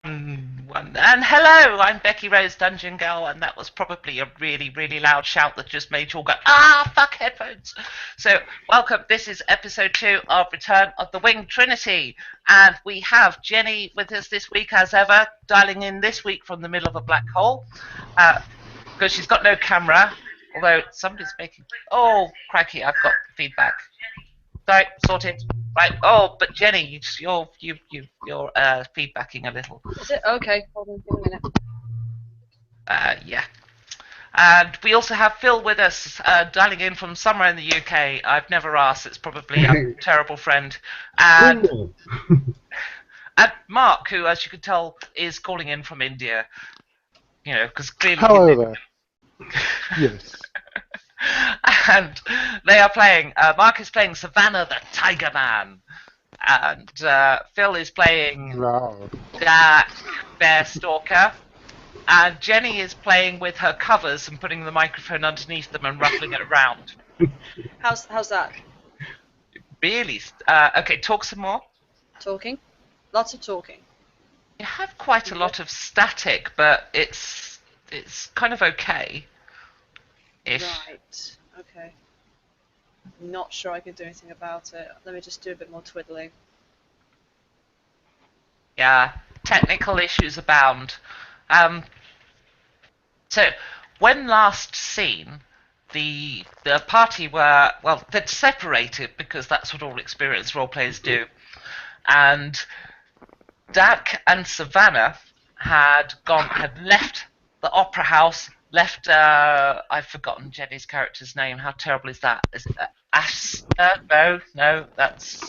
And hello, I'm Becky Rose Dungeon Girl, and that was probably a really, really loud shout that just made you all go, ah, fuck headphones. So, welcome. This is episode 2 of Return of the Winged Trinity, and we have Jenny with us this week as ever, dialing in this week from the middle of a black hole, because she's got no camera, although somebody's making. Oh, crikey, I've got feedback. Right, sorted. Right. Oh, but Jenny, you're feedbacking a little. Is it? Okay, hold on, give me a minute. Yeah. And we also have Phil with us, dialing in from somewhere in the UK. I've never asked. It's probably a terrible friend. And Cool. and Mark, who, as you can tell, is calling in from India. You know, because clearly. Hello there. Yes. And they are playing. Mark is playing Savannah the Tiger Man, and Phil is playing Loud. Jack Bear Stalker. And Jenny is playing with her covers and putting the microphone underneath them and ruffling it around. How's that? Really? Okay, talk some more. Talking? Lots of talking. You have quite a lot of static, but it's kind of okay. Ish. Right. Okay. Not sure I can do anything about it. Let me just do a bit more twiddling. Yeah, technical issues abound. So, when last seen, the party were, well, they'd separated because that's what all experienced role players do. And Dak and Savannah had left the opera house, left, I've forgotten Jenny's character's name. How terrible is that? Is it Ashton? No, that's...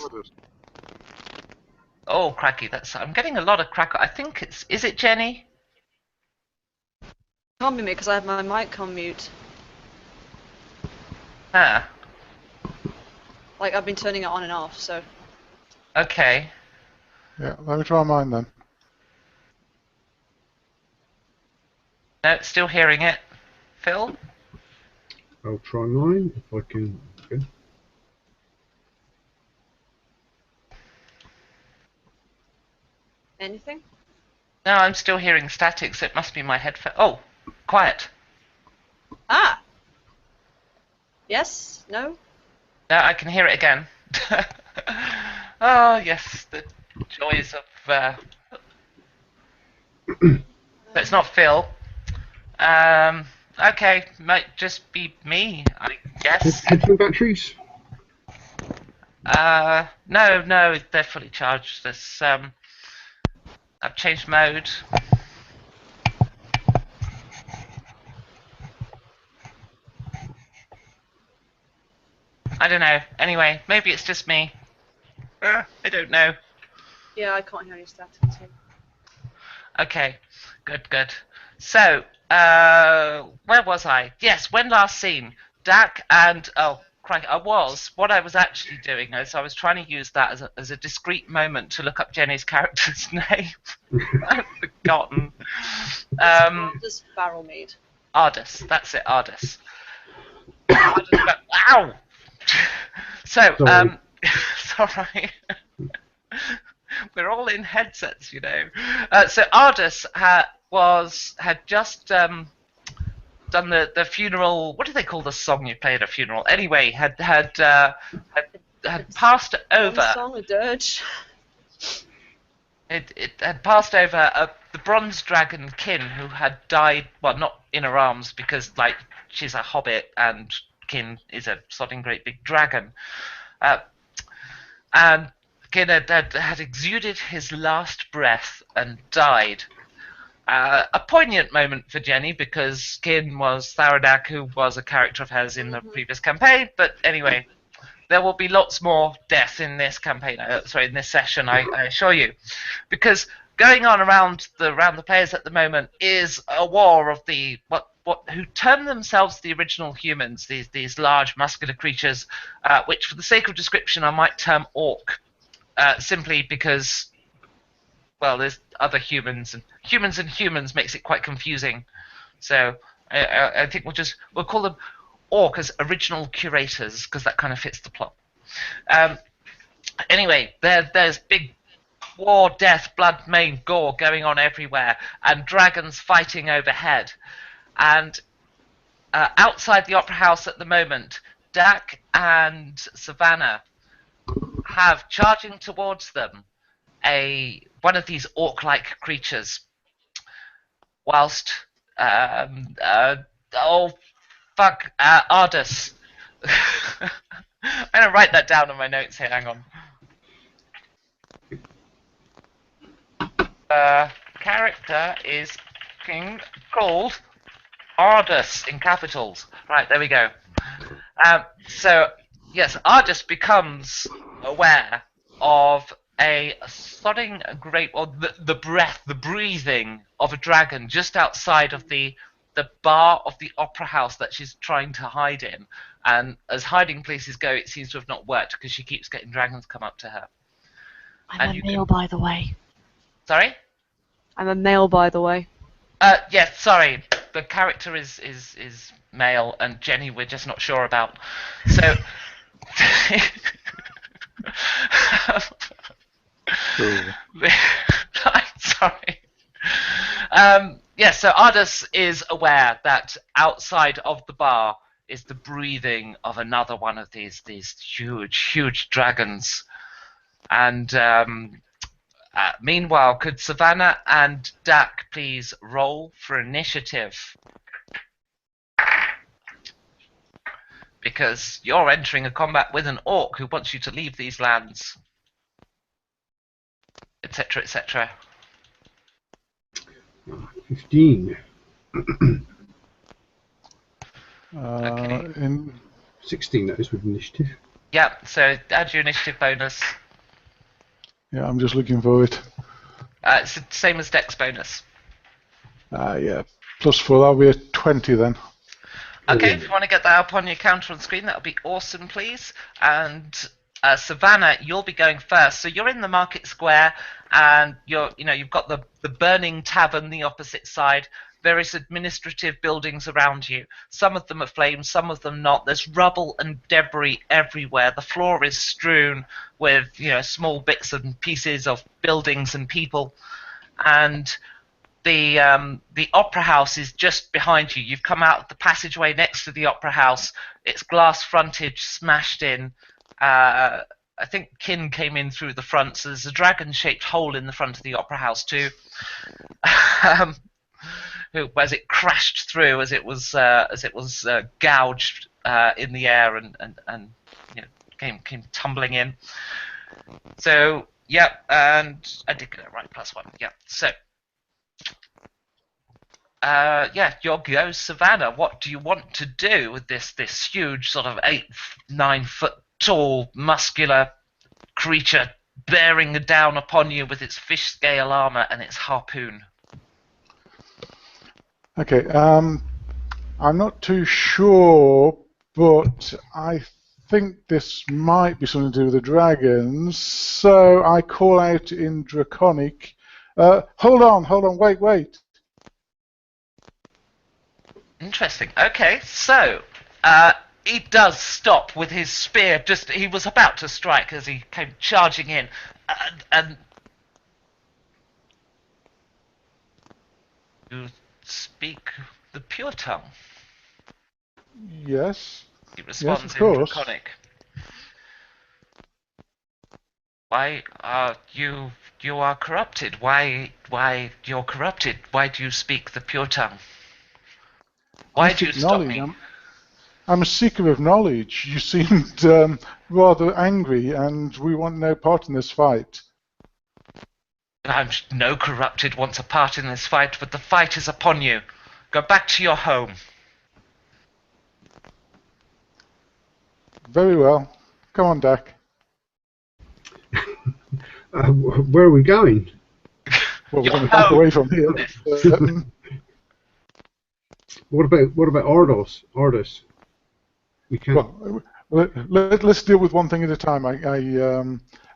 Oh, cracky, I'm getting a lot of crack. I think is it Jenny? Can't be me because I have my mic on mute. Ah, Like, I've been turning it on and off, so... okay. Yeah, let me try mine then. No, still hearing it. Phil? I'll try mine if I can. Okay. Anything? No, I'm still hearing static, so it must be my headphone. Oh, quiet. Ah! Yes? No? No, I can hear it again. Oh, yes, the joys of... But it's not Phil. Okay, might just be me, I guess. Headphone batteries? No, they're fully charged. I've changed mode. I don't know. Anyway, maybe it's just me. I don't know. Yeah, I can't hear any static too. Okay, good. So, where was I? Yes, when last seen, Dak and crikey, what I was actually doing is I was trying to use that as a discrete moment to look up Jenny's character's name. I've forgotten. Just barrel mead. Ardus, that's it, Ardus. Ow! So, sorry. We're all in headsets, you know. So Ardus had just done the funeral. What do they call the song you play at a funeral? Anyway, had passed over. One song, a dirge. It had passed over the bronze dragon Kin, who had died. Well, not in her arms because like she's a hobbit and Kin is a sodding great big dragon, and Kin had exuded his last breath and died. A poignant moment for Jenny because Kin was Tharadak, who was a character of hers in the previous campaign. But anyway, there will be lots more death in this campaign. In this session, I assure you, because going on around the players at the moment is a war of the who term themselves the original humans. These large muscular creatures, which for the sake of description I might term orc. Simply because, well, there's other humans, and humans makes it quite confusing. So I think we'll call them orc as original curators because that kind of fits the plot. Anyway, there's big war, death, blood, maim, gore going on everywhere, and dragons fighting overhead. And outside the Opera House at the moment, Dak and Savannah have charging towards them one of these orc-like creatures, whilst Ardus. I'm gonna write that down on my notes here. Hang on. Character is called Ardus in capitals. Right, there we go. So yes, Ardus becomes aware of a sodding great, or the breathing of a dragon just outside of the bar of the opera house that she's trying to hide in. And as hiding places go, it seems to have not worked because she keeps getting dragons come up to her. I'm a male, by the way. Sorry? I'm a male, by the way. Yes, sorry. The character is male, and Jenny we're just not sure about. So I'm sorry. So Ardus is aware that outside of the bar is the breathing of another one of these huge dragons. And meanwhile, could Savannah and Dak please roll for initiative? Because you're entering a combat with an orc who wants you to leave these lands, etc., etc. 15. Okay. In 16, that is with initiative. Yeah, so add your initiative bonus. Yeah, I'm just looking for it. It's the same as Dex bonus. Yeah, +4. That'll be a 20 then. Okay, if you want to get that up on your counter on screen, that would be awesome, please. And Savannah, you'll be going first. So you're in the market square, and you've got the burning tavern the opposite side. Various administrative buildings around you. Some of them are flames, some of them not. There's rubble and debris everywhere. The floor is strewn with small bits and pieces of buildings and people. And the opera house is just behind you. You've come out of the passageway next to the opera house. Its glass frontage smashed in. I think Kin came in through the front, so there's a dragon-shaped hole in the front of the opera house too. As it crashed through, as it was gouged in the air and came tumbling in. So yeah, and I did get it right, +1. Yeah, so. Your go, Savannah. What do you want to do with this huge, sort of 8-9 foot tall, muscular creature bearing down upon you with its fish scale armor and its harpoon? Okay, I'm not too sure, but I think this might be something to do with the dragons. So I call out in Draconic. Hold on, wait. Interesting. Okay, so he does stop with his spear. He was about to strike as he came charging in, and you speak the pure tongue. Yes. He responds yes, of in course. Draconic. Why are you are corrupted? Why you're corrupted? Why do you speak the pure tongue? Why do you stop me? I'm a seeker of knowledge. You seemed rather angry, and we want no part in this fight. No corrupted wants a part in this fight, but the fight is upon you. Go back to your home. Very well. Come on, Dak. Where are we going? Well, we're going to back away from here. What about Ardus? We can't. Well, let's deal with one thing at a time.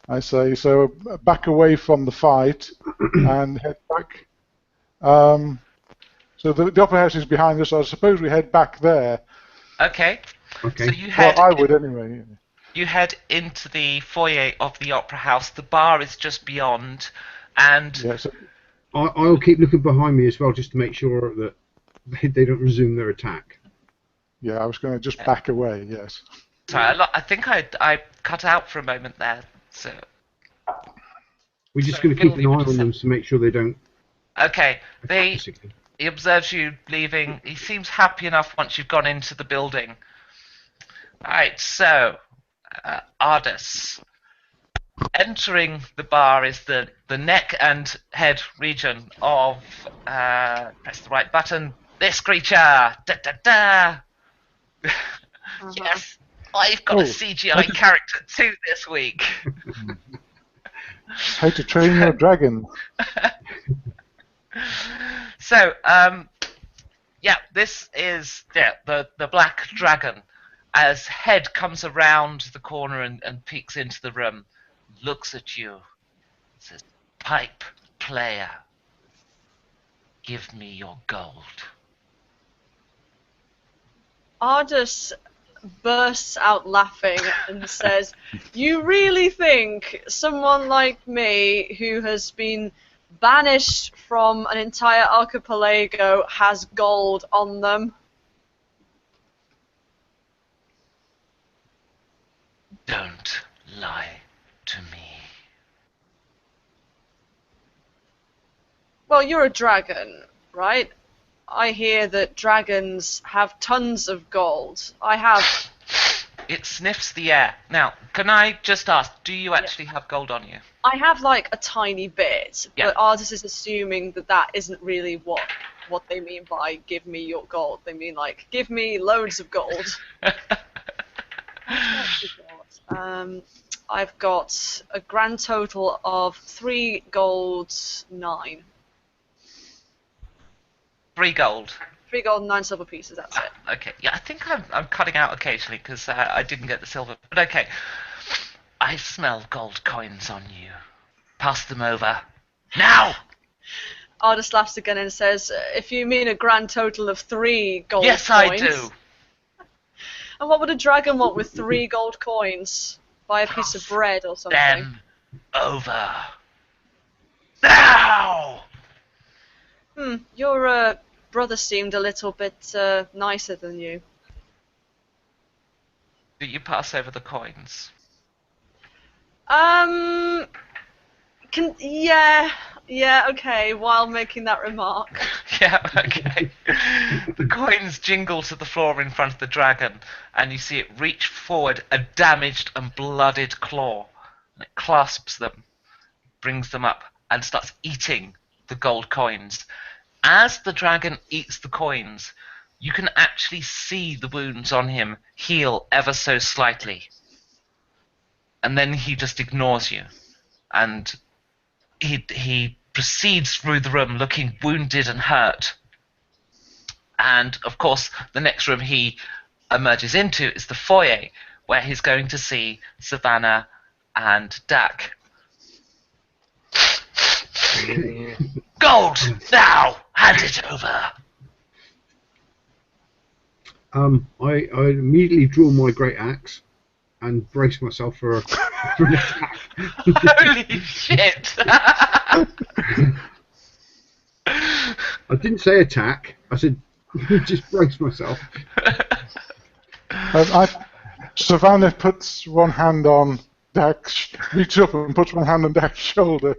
I say so. Back away from the fight and head back. So the opera house is behind us. So I suppose we head back there. Okay. Okay. So you head. Well, I would anyway. You head into the foyer of the Opera House. The bar is just beyond, and Yeah, so I'll keep looking behind me as well, just to make sure that they don't resume their attack. yeah, I was going to just back away. Yes. sorry, I think I cut out for a moment there. So We're just So, going to keep Gildy, an eye would you on say- them to make sure they don't okay. attack us again. He observes you leaving. He seems happy enough once you've gone into the building. Right, so Ardus. Entering the bar is the neck and head region of press the right button. This creature. Da da da. Yes, I've got a Oh, CGI character too this week. How to train your dragon. So, yeah, this is the black dragon. As head comes around the corner and peeks into the room, looks at you, says, "Pipe player, give me your gold." Ardus bursts out laughing and says, "You really think someone like me, who has been banished from an entire archipelago, has gold on them?" Don't lie to me. Well, you're a dragon, right? I hear that dragons have tons of gold. I have. It sniffs the air. Now, can I just ask, do you actually have gold on you? I have like a tiny bit, Yeah. but Ardus is assuming that that isn't really what they mean by "give me your gold." They mean like "give me loads of gold." I've got a grand total of 3 gold, 9. 3 gold. 3 gold and 9 silver pieces. That's it. Okay, yeah, I think I'm cutting out occasionally because I didn't get the silver. But okay, I smell gold coins on you. Pass them over. Now! Ardus laughs again and says, "If you mean a grand total of 3 gold Yes, coins." I do. And what would a dragon want with 3 gold coins? Buy a piece of bread or something. Them over. Now! Your brother seemed a little bit nicer than you. Do you pass over the coins? Yeah, okay, while making that remark. Yeah, okay. The coins jingle to the floor in front of the dragon, and you see it reach forward a damaged and blooded claw. And it clasps them, brings them up, and starts eating the gold coins. As the dragon eats the coins, you can actually see the wounds on him heal ever so slightly. And then he just ignores you. And he proceeds through the room looking wounded and hurt. And, of course, the next room he emerges into is the foyer, where he's going to see Savannah and Dak. Gold! Now! Hand it over! I immediately draw my great axe and brace myself for an attack. Holy shit! I didn't say attack. I said just brace myself. Savannah puts one hand on Dak's, reaches up and puts one hand on Dak's shoulder.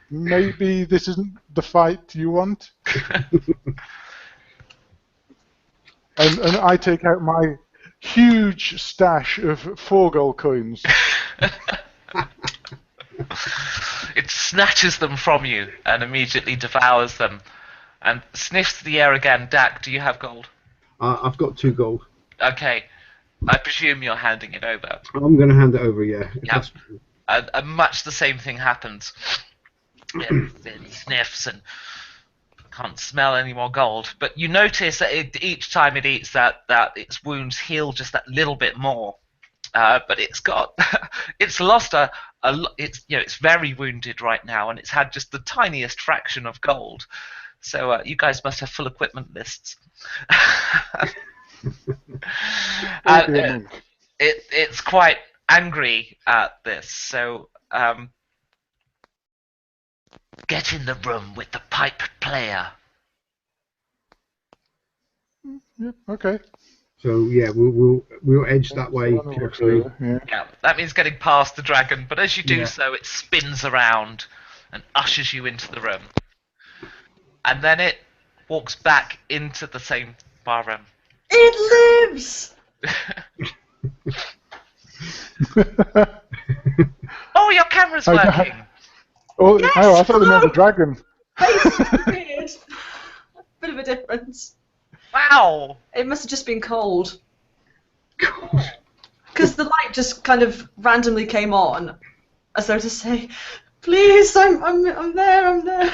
Maybe this isn't the fight you want? and I take out my huge stash of 4 gold coins. It snatches them from you and immediately devours them and sniffs the air again. Dak, do you have gold? I've got 2 gold. Okay. I presume you're handing it over. I'm going to hand it over, yeah. Yep. And much the same thing happens. It sniffs and can't smell any more gold. But you notice that each time it eats that its wounds heal just that little bit more. But it's lost it's very wounded right now, and it's had just the tiniest fraction of gold. So you guys must have full equipment lists. It's quite angry at this. So, get in the room with the pipe player. Yeah, okay. So yeah, we'll edge that way So I know what to carefully. do, yeah. Yeah, that means getting past the dragon, but as you do Yeah. so, it spins around and ushers you into the room. And then it walks back into the same bar room. It lives! Oh, your camera's working! Oh, Yes, oh, I thought they meant the hello. dragon. Weird. Bit of a difference. Wow! It must have just been cold. Because the light just kind of randomly came on, as though to say, "Please, I'm there."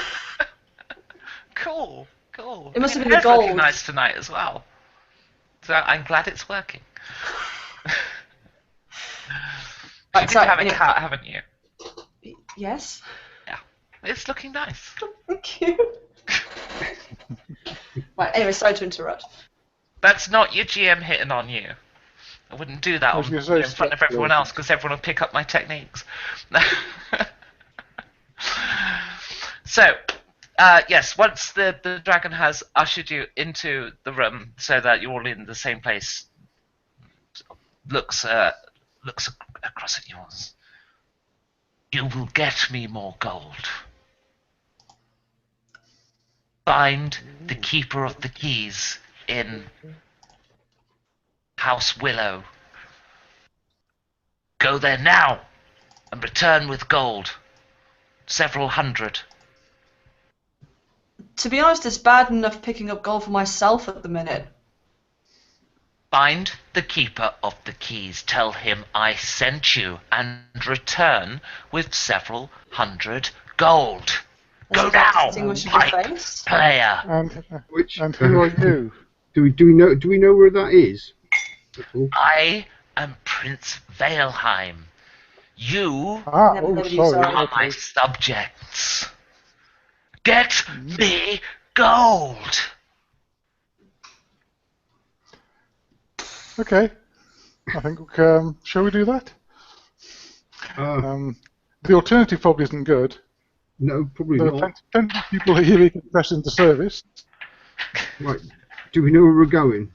Cool. It must have Your been the hair's looking gold. nice tonight as well. So I'm glad it's working. Right, You do sorry, have a anyway. cat, haven't you? Yes. Yeah. It's looking nice. Thank you. Right. Anyway, sorry to interrupt. That's not your GM hitting on you. I wouldn't do that I was on, gonna say in front of everyone speculated. else because everyone will pick up my techniques. So, yes, once the dragon has ushered you into the room so that you're all in the same place, looks across at yours. You will get me more gold. Find the keeper of the keys in House Willow. Go there now and return with gold. Several hundred. To be honest, it's bad enough picking up gold for myself at the minute. Find the keeper of the keys. Tell him I sent you and return with several hundred gold. Go Is that now, distinguishable pipe face? player. And who are you? Do we know where that is? I am Prince Valheim. You Ah, Never oh, heard of you, sorry. sorry. are my subjects. Get me gold. Okay. I think, shall we do that? The alternative probably isn't good. No, probably There are not. plenty of people here we can press into service. Right. Do we know where we're going?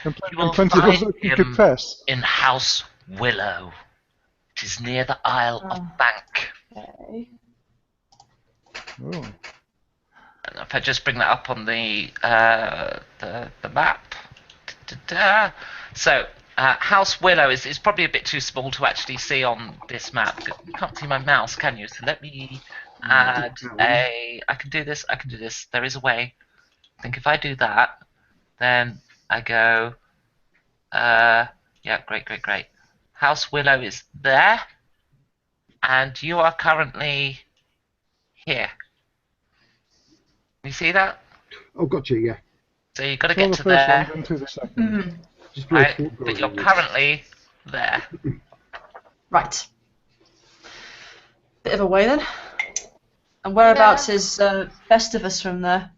And You will plenty of us find that can him confess. in House Willow. It is near the Isle of Bank. Okay. Oh. And if I just bring that up on the map. Da-da-da. So, House Willow is probably a bit too small to actually see on this map. You can't see my mouse, can you? So let me add a... I can do this. There is a way. I think if I do that, then I go... yeah, great. House Willow is there. And you are currently here. You see that? Oh, gotcha. Yeah. So you've got to So get the to first there. one, then to the second. Mhm. Just Right, real but you're short currently there. Right. Bit of a way then. And whereabouts is Festivus from there?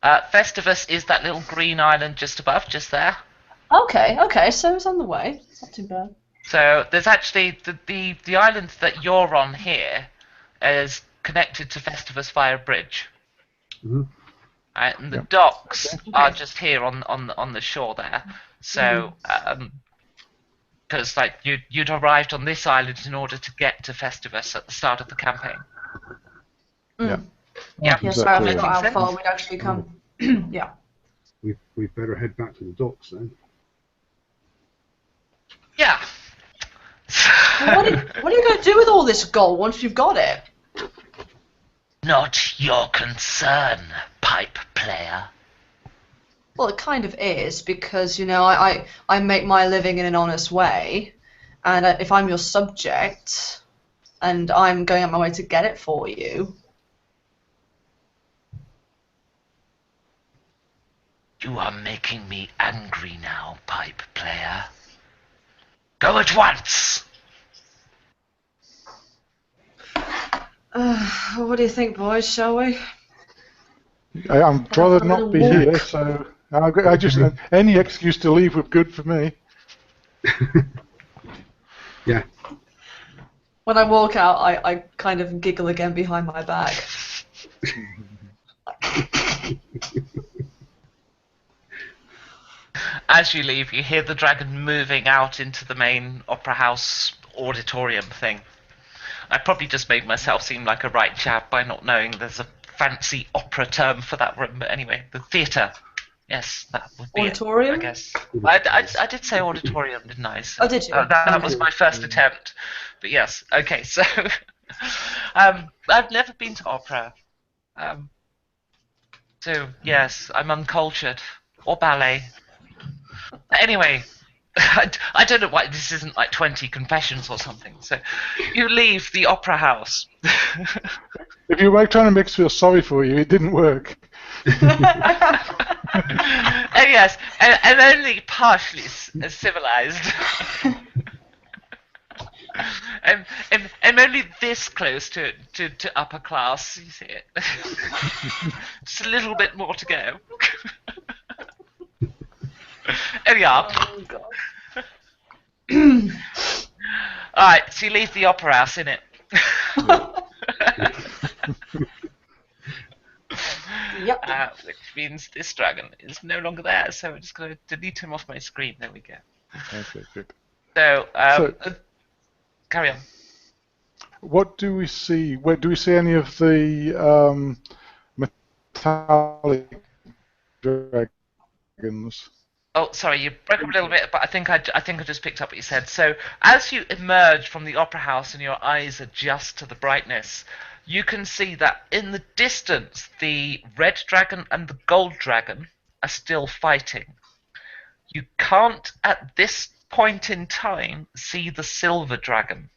Festivus is that little green island just above, just there. Okay, so it's on the way. It's not too bad. So there's actually the island that you're on here is connected to Festivus via a bridge. Mhm. Right, and the Yep. docks Okay. are just here on the shore there. So because like you'd arrived on this island in order to get to Festivus at the start of the campaign. Yeah. Yeah. Yes, Exactly. I Making forgot how sense? far we'd actually come. Yeah. We better head back to the docks then. Yeah. Well, what are you going to do with all this gold once you've got it? Not your concern, pipe player. Well, it kind of is because I make my living in an honest way, and if I'm your subject, and I'm going out my way to get it for you. You are making me angry now, pipe player. Go at once! What do you think, boys? Shall we? I'd rather Have a not little be walk. here, so I just any excuse to leave would be good for me. Yeah. When I walk out, I kind of giggle again behind my back. As you leave, you hear the dragon moving out into the main opera house auditorium thing. I probably just made myself seem like a right chap by not knowing there's a fancy opera term for that room, but anyway, the theatre. Yes, that would be Auditorium? it, I guess. I did say auditorium, didn't I? So, Oh, did you? that Okay. was my first attempt. But yes, okay, so I've never been to opera. So, yes, I'm uncultured. Or ballet. Anyway, I don't know why this isn't like 20 confessions or something. So, you leave the opera house. If you were trying to make us feel sorry for you, it didn't work. And yes, and only partially civilized. I'm only this close to upper class, you see it. Just a little bit more to go. There we are. Oh, God. Alright, so you leave the opera house, innit? Yep. Which means this dragon is no longer there, so I'm just going to delete him off my screen. There we go. Okay, good. So, So- carry on. What do we see? Where do we see any of the metallic dragons? Oh, sorry, you broke up a little bit, but I think I just picked up what you said. So, as you emerge from the opera house and your eyes adjust to the brightness, you can see that in the distance, the red dragon and the gold dragon are still fighting. You can't, at this point in time, see the silver dragon.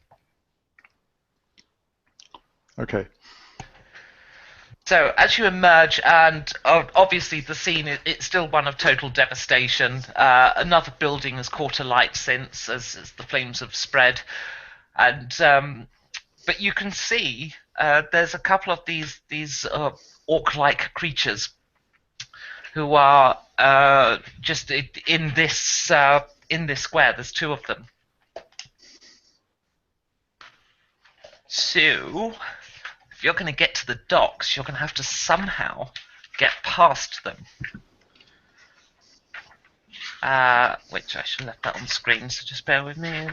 Okay. So as you emerge, and obviously the scene, it's still one of total devastation. Another building has caught alight since, as the flames have spread. And but you can see there's a couple of these orc-like creatures who are just in this square. There's two of them. So, if you're going to get to the docks, you're going to have to somehow get past them. Which I should have left that on screen, so just bear with me.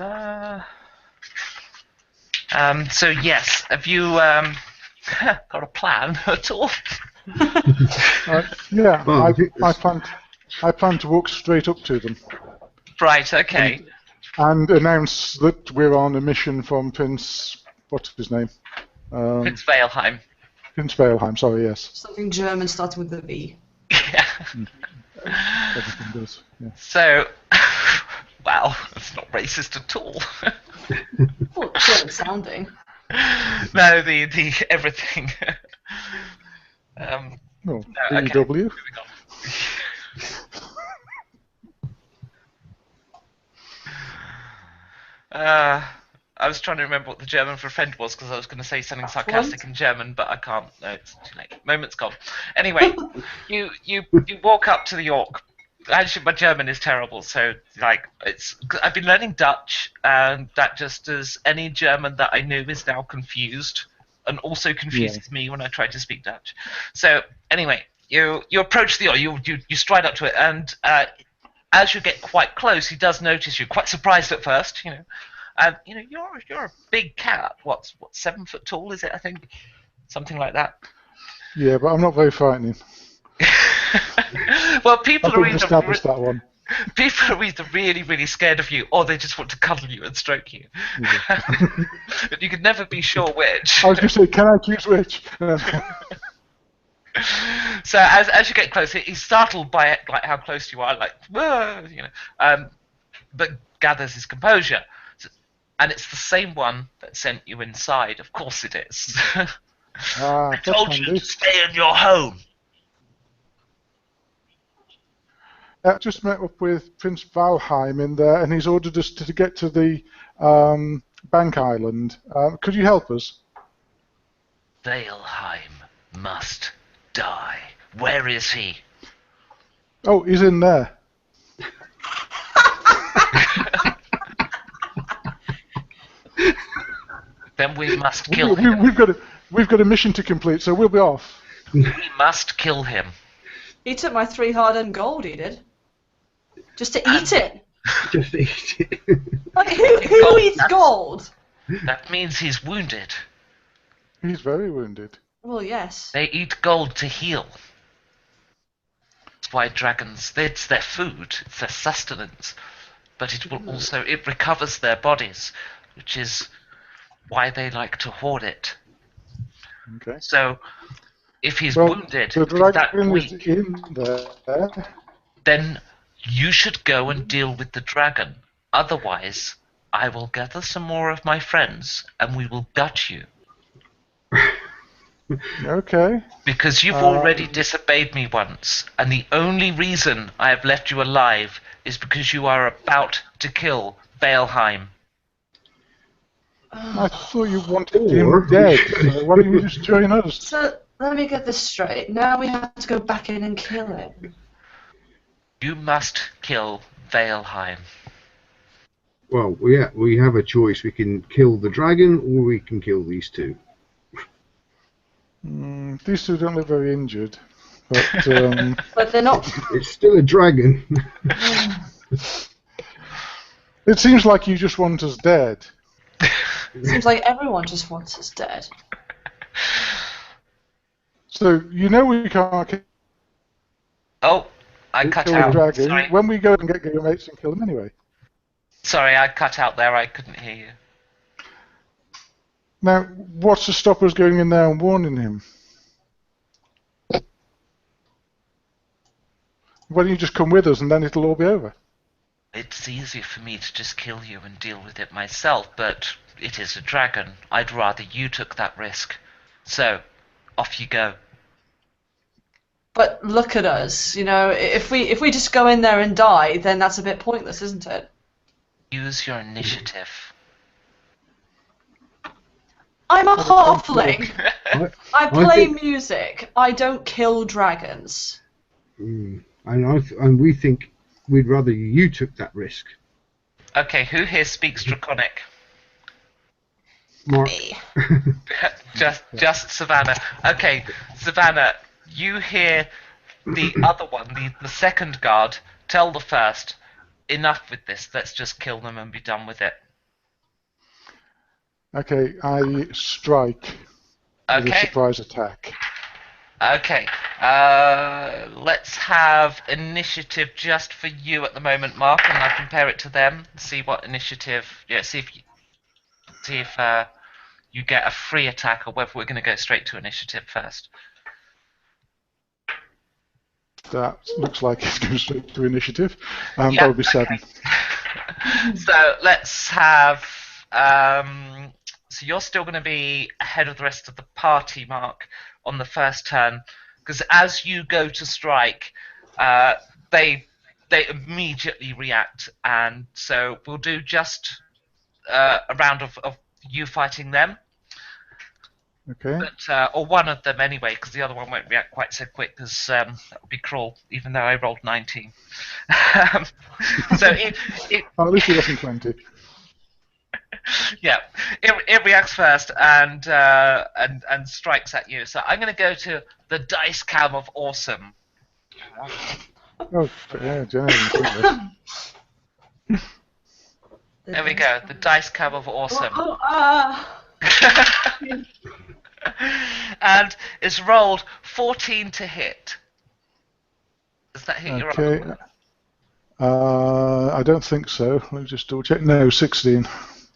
So yes, have you got a plan at all? Yeah, Well, I plan to walk straight up to them Right, okay. and announce that we're on a mission from Prince. What's his name? It's Valheim. Prince Valheim. Sorry, yes. Something German starting with a V. Yeah. Everything does. Yeah. So, wow, that's not racist at all. Well, German sounding. No, the everything. Oh, no, BW. Moving on. I was trying to remember what the German for friend was because I was going to say something sarcastic in German, but I can't. No, it's too late. Moment's gone. Anyway, you walk up to the orc. Actually, my German is terrible, so like I've been learning Dutch, and that just as any German that I knew is now confused, and also confuses me when I try to speak Dutch. So anyway, you approach the orc, you stride up to it, and as you get quite close, he does notice you. Quite surprised at first, you know. And you know you're a big cat. What 7 foot tall is it? I think something like that. Yeah, but I'm not very frightening. Well, I people think we established that one. are either really, really scared of you, or they just want to cuddle you and stroke you. Yeah. But you could never be sure which. I was going to say, can I choose which? So as you get close, he's startled by it, like how close you are, like whoa, you know. But gathers his composure. And it's the same one that sent you inside. Of course it is. I told you to stay in your home. I just met up with Prince Valheim in there, and he's ordered us to get to the Bank Island. Could you help us? Valheim must die. Where is he? Oh, he's in there. Then we must kill him. We've got a mission to complete, so we'll be off. We must kill him. He took my 3 hard-earned gold, he did. Just to eat it. Just eat it. Like, who eats gold? That means he's wounded. He's very wounded. Well, yes. They eat gold to heal. That's why dragons, it's their food, it's their sustenance. But it will also, it recovers their bodies, which is why they like to hoard it. Okay. So, if he's wounded, the if he's that dragon weak, is in there. then you should go and deal with the dragon. Otherwise, I will gather some more of my friends and we will gut you. Okay. Because you've already disobeyed me once, and the only reason I have left you alive is because you are about to kill Valheim. I thought you wanted him dead. So why don't you just join us? So, let me get this straight. Now we have to go back in and kill him. You must kill Valheim. Well, yeah, we have a choice. We can kill the dragon, or we can kill these two. These two don't look very injured, but But they're not. It's still a dragon. it seems like you just want us dead. Seems like everyone just wants us dead. So you know we can't kill Oh, I cut the out. dragon. Sorry. When we go and get your mates and kill them anyway. Sorry, I cut out there. I couldn't hear you. Now, what's to stop us going in there and warning him? Why don't you just come with us and then it'll all be over? It's easier for me to just kill you and deal with it myself, but it is a dragon. I'd rather you took that risk. So, off you go. But look at us, you know. If we just go in there and die, then that's a bit pointless, isn't it? Use your initiative. I'm a halfling. I play think- music. I don't kill dragons. And we think we'd rather you took that risk. Okay, who here speaks Draconic? Mark. Me. just Savannah. Okay, Savannah, you hear the other one, the second guard, tell the first, enough with this, let's just kill them and be done with it. Okay, I strike with a Okay, surprise attack. okay. Let's have initiative just for you at the moment, Mark, and I compare it to them. See what initiative. Yeah, see if you get a free attack, or whether we're going to go straight to initiative first. That looks like it's going straight to initiative. Yeah, That would be 7. So let's have. So you're still going to be ahead of the rest of the party, Mark, on the first turn, because as you go to strike, they immediately react, and so we'll do just a round of you fighting them, Okay. but or one of them anyway, because the other one won't react quite so quick, because that would be cruel, even though I rolled 19. So At least it wasn't 20. yeah, it reacts first and strikes at you. So I'm going to go to the dice cam of awesome. Oh, yeah, Jenny didn't think this. There we go, the dice cam of awesome. And it's rolled 14 to hit. Does that hit your Okay. armor? I don't think so. Let me just double check. No, 16.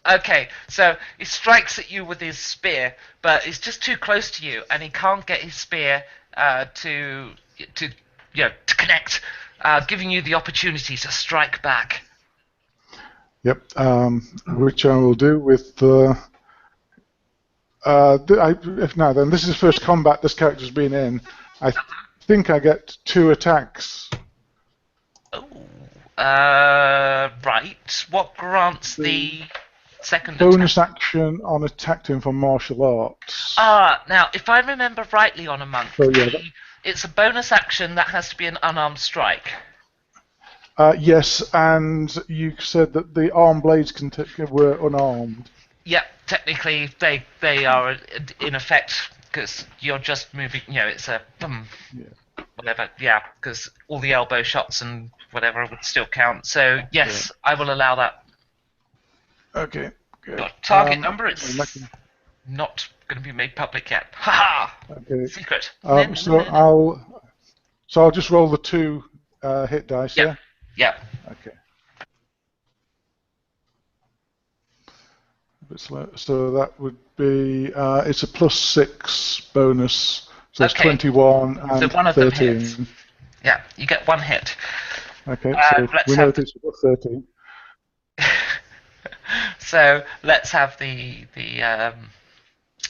Okay, so he strikes at you with his spear, but he's just too close to you, and he can't get his spear to connect, giving you the opportunity to strike back. Yep. Which I will do with the. If now then, this is the first combat this character's been in. I think I get 2 attacks. Oh, right. What grants the second Bonus attack? action on attack team for martial arts. Now, if I remember rightly on a monk, So, yeah, it's a bonus action that has to be an unarmed strike. Yes, and you said that the arm blades were unarmed. Yep. technically they are in effect, because you're just moving. It's a whatever. Yeah, because all the elbow shots and whatever would still count. So yes, I will allow that. Okay. Good. Your target number is not going to be made public yet. Ha ha! Okay. Secret. So I'll just roll the 2 hit dice. Yeah. Yeah. Okay. A bit slow. So that would be it's a +6 bonus. So it's 21 and so one of 13. Them hits. Yeah, you get 1 hit. Okay, so we know it's +13. So let's have the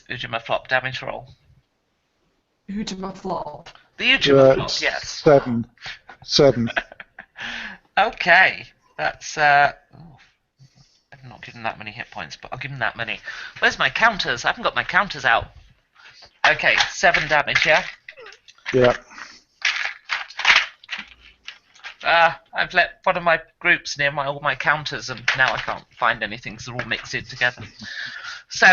Ujima flop damage roll. Ujima flop. The Ujima flop, yes. 7. Okay, that's I've not given that many hit points, but I'll give him that many. Where's my counters? I haven't got my counters out. Okay, 7 damage, yeah? Yeah. I've let one of my groups near all my counters, and now I can't find anything because they're all mixed in together. So,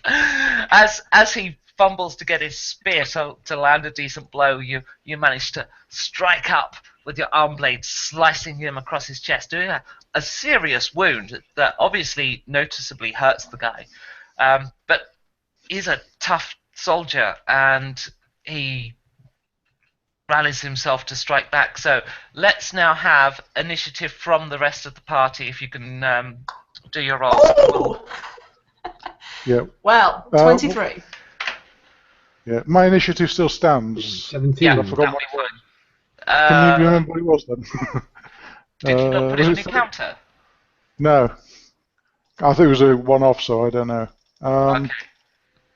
as he fumbles to get his spear to land a decent blow, you manage to strike up with your arm blade, slicing him across his chest, doing a serious wound that obviously noticeably hurts the guy. But he's a tough soldier, and he rallies himself to strike back. So let's now have initiative from the rest of the party, if you can do your rolls. Oh! Yeah. Well, 23. Yeah, my initiative still stands. 17. Yeah, I forgot that'll be fine. Can you remember what it was then? Did you not put it in was your counter? No. I think it was a one-off, so I don't know. Okay.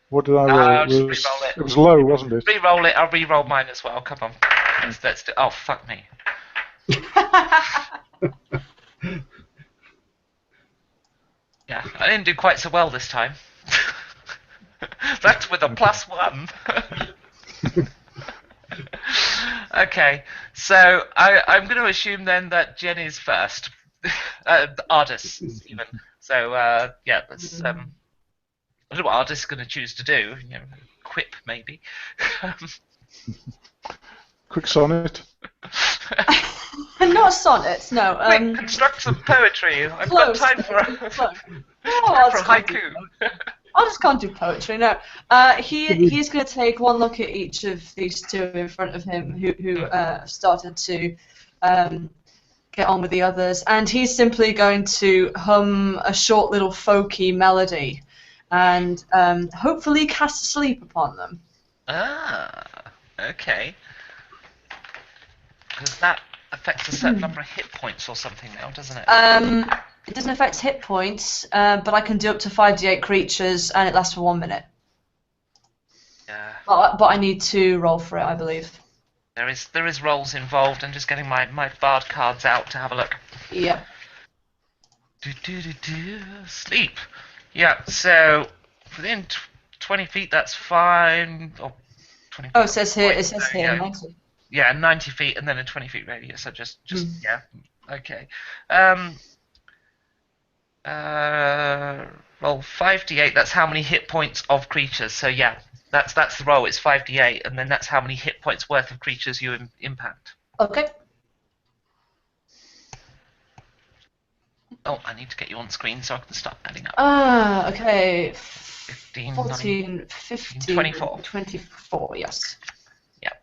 What did I roll? Just re-roll it. It was low, wasn't it? Re-roll it. I'll re-roll mine as well. Come on. Let's do. Oh, fuck me. Yeah, I didn't do quite so well this time. That's with a +1. Okay, so I'm going to assume then that Jenny's first. Ardis, even. So, yeah, let's. I don't know what Ardis is going to choose to do. Quip, maybe. Quick sonnet. Not sonnets, no. Quick, construct some poetry. I've got time for a haiku. I just can't do poetry, no. He's going to take one look at each of these 2 in front of him who started to get on with the others, and he's simply going to hum a short little folky melody and hopefully cast sleep upon them. Ah, okay. Because that affects a certain number of hit points or something now, doesn't it? It doesn't affect hit points, but I can do up to 5d8 creatures, and it lasts for 1 minute. Yeah. But I need to roll for it, I believe. There is rolls involved. I'm just getting my bard cards out to have a look. Yeah. Sleep. Yeah. So within 20 feet, that's fine. Or 20 feet. Oh, it says here. It says here. Yeah. 90. Yeah, 90 feet and then a 20 feet radius. So just yeah. Okay. Roll 5d8. That's how many hit points of creatures. So yeah, that's the roll. It's 5d8, and then that's how many hit points worth of creatures you impact. Okay. Oh, I need to get you on screen so I can start adding up. Okay. 15, 14, 9, 15, 24. 24, yes. Yeah.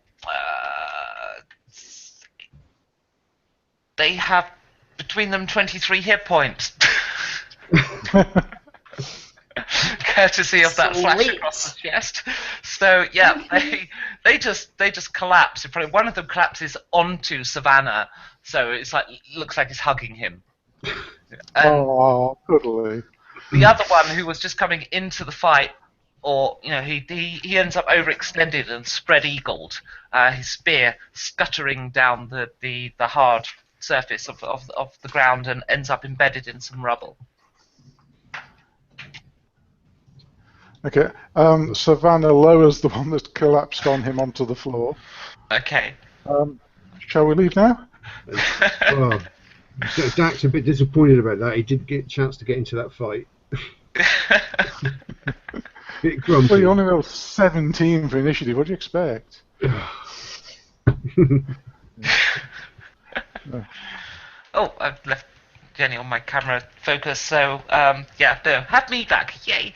They have between them 23 hit points. Courtesy of that flash across the chest. So yeah, they just collapse. In front of, one of them collapses onto Savannah, so it's like looks like it's hugging him. Oh, cuddly. The other one, who was just coming into the fight, or he ends up overextended and spread-eagled, his spear scuttering down the hard surface of the ground and ends up embedded in some rubble. Okay. Savannah lowers the one that collapsed on him onto the floor. Okay. Shall we leave now? Well, Dak's a bit disappointed about that. He did get a chance to get into that fight. Bit grumpy. Well, you only know 17 for initiative. What do you expect? Oh, I've left Jenny on my camera focus, so yeah, no, have me back, yay!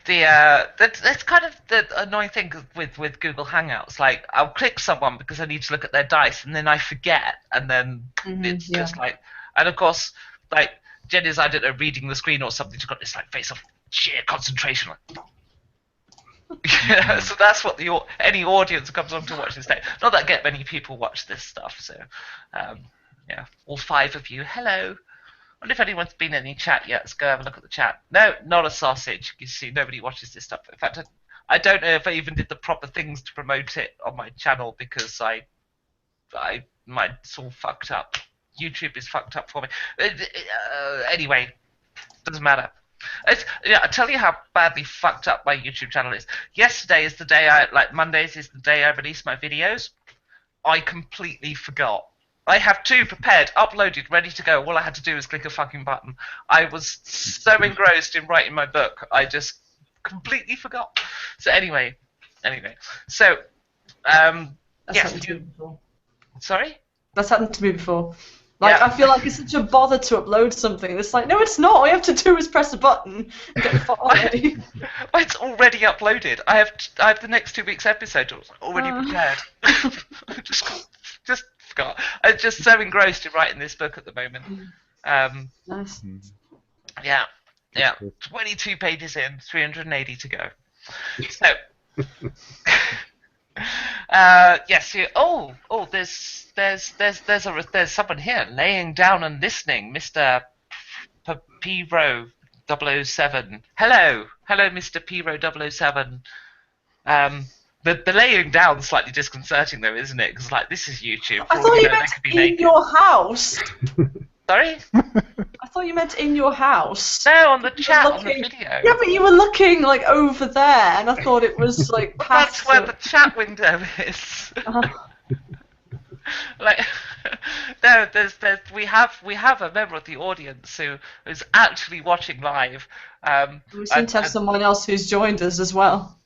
That's kind of the annoying thing with Google Hangouts. Like, I'll click someone because I need to look at their dice, and then I forget, and then it's just like, and of course, like Jenny's, I don't know, reading the screen or something. She's got this like face of sheer concentration, like. Yeah, so that's what any audience who comes on to watch this day. Not that get many people watch this stuff, so yeah, all 5 of you, hello. I wonder if anyone's been in any chat yet. Let's go have a look at the chat. No, not a sausage. You see, nobody watches this stuff. In fact, I don't know if I even did the proper things to promote it on my channel because mine's all fucked up. YouTube is fucked up for me. Anyway, doesn't matter. I'll tell you how badly fucked up my YouTube channel is. Yesterday is the day Mondays is the day I release my videos. I completely forgot. I have 2 prepared, uploaded, ready to go. All I had to do was click a fucking button. I was so engrossed in writing my book, I just completely forgot. So anyway. So, That's yes. happened to me before. Sorry? That's happened to me before. Like, Yeah. I feel like it's such a bother to upload something. It's like, no, it's not. All you have to do is press a button and get the file ready. It's already uploaded. I have the next 2 weeks' episode already prepared. just forgot. I'm just so engrossed in writing this book at the moment. Nice. Yeah. 22 pages in, 380 to go. So, yes. There's someone here laying down and listening, Mr. P-Row 007. Hello, Mr. P-Row 007. The laying down is slightly disconcerting though, isn't it? Because like this is YouTube. I thought you meant in your house. Sorry? I thought you meant in your house. No, on the chat, on the video. Yeah, but you were looking like over there, and I thought it was like past. That's where the chat window is. Like, no, we have a member of the audience who's actually watching live. We seem to have someone else who's joined us as well.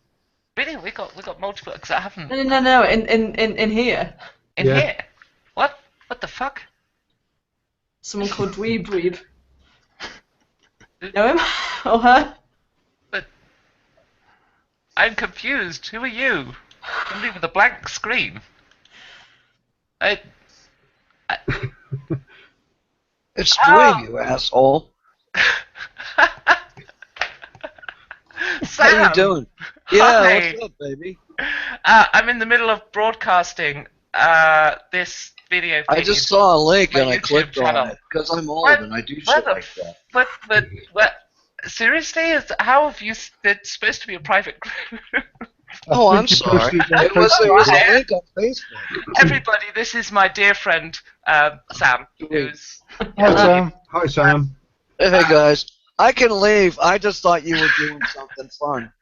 Really, we got multiple. Because I haven't. No. In here. In here. What? What the fuck? Someone called Dweeb. Know him or her? But I'm confused. Who are you? Somebody with a blank screen. It's Dwayne, you asshole. Sam, how you doing? Yeah, what's up, baby? I'm in the middle of broadcasting this video. I just saw a link and I clicked channel. on it because I'm old and I do shit like that. What? Seriously? How have you? It's supposed to be a private group. Oh, I'm sorry. It was a link on Facebook. Everybody, this is my dear friend Sam. Who's Hi, Sam. Hi, Sam. Hey, guys. I can leave. I just thought you were doing something fun.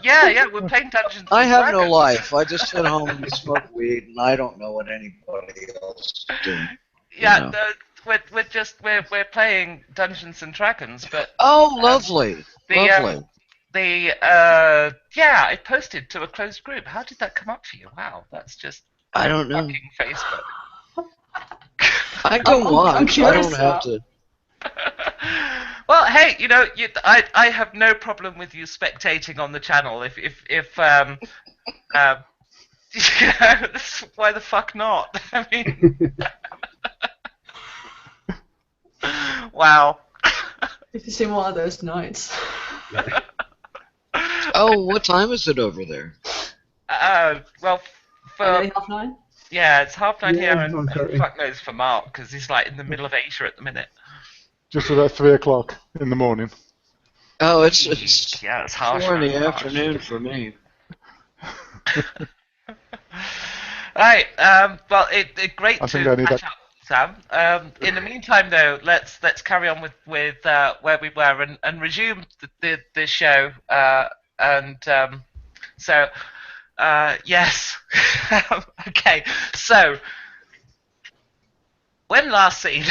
yeah, we're playing Dungeons. I have no Dragons. life. I just sit home and smoke weed, and I don't know what anybody else is doing. Yeah, you know. we're playing Dungeons and Dragons, but Oh, lovely. Lovely. I posted to a closed group. How did that come up for you? Wow, that's just I don't know. fucking Facebook. I can watch. I don't have to. Well, hey, I have no problem with you spectating on the channel. If why the fuck not? I mean, wow. If you've seen one of those nights. Oh, what time is it over there? Well, for 9:30? yeah, it's 9:30 here, and 9:30. fuck knows for Mark because he's like in the middle of Asia at the minute. Just about 3 o'clock in the morning. Oh, it's Yeah, it's harsh. 4 in the harsh. afternoon for me. Right. Well, great I think to I need catch that. up, Sam. In the meantime, though, let's carry on with where we were and resume the show. So yes. Okay. So when last seen.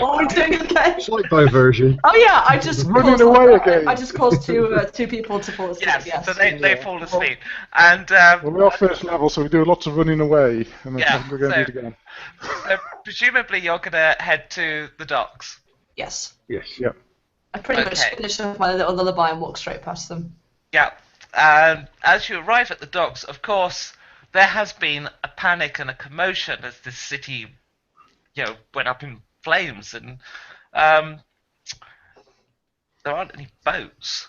What are we doing again? Slight diversion. Oh yeah, I just Running caused, away again. I just caused two people to fall asleep. Yes, Yes. so they Yeah. fall asleep. And Well, we're off first level, so we do lots of running away, and then Yeah, we're going to do it again. so presumably you're going to head to the docks. Yes. Yes. Yep. I pretty much Okay. finish off my little lullaby and walk straight past them. Yeah. And as you arrive at the docks, of course, there has been a panic and a commotion as the city, went up in flames, and there aren't any boats.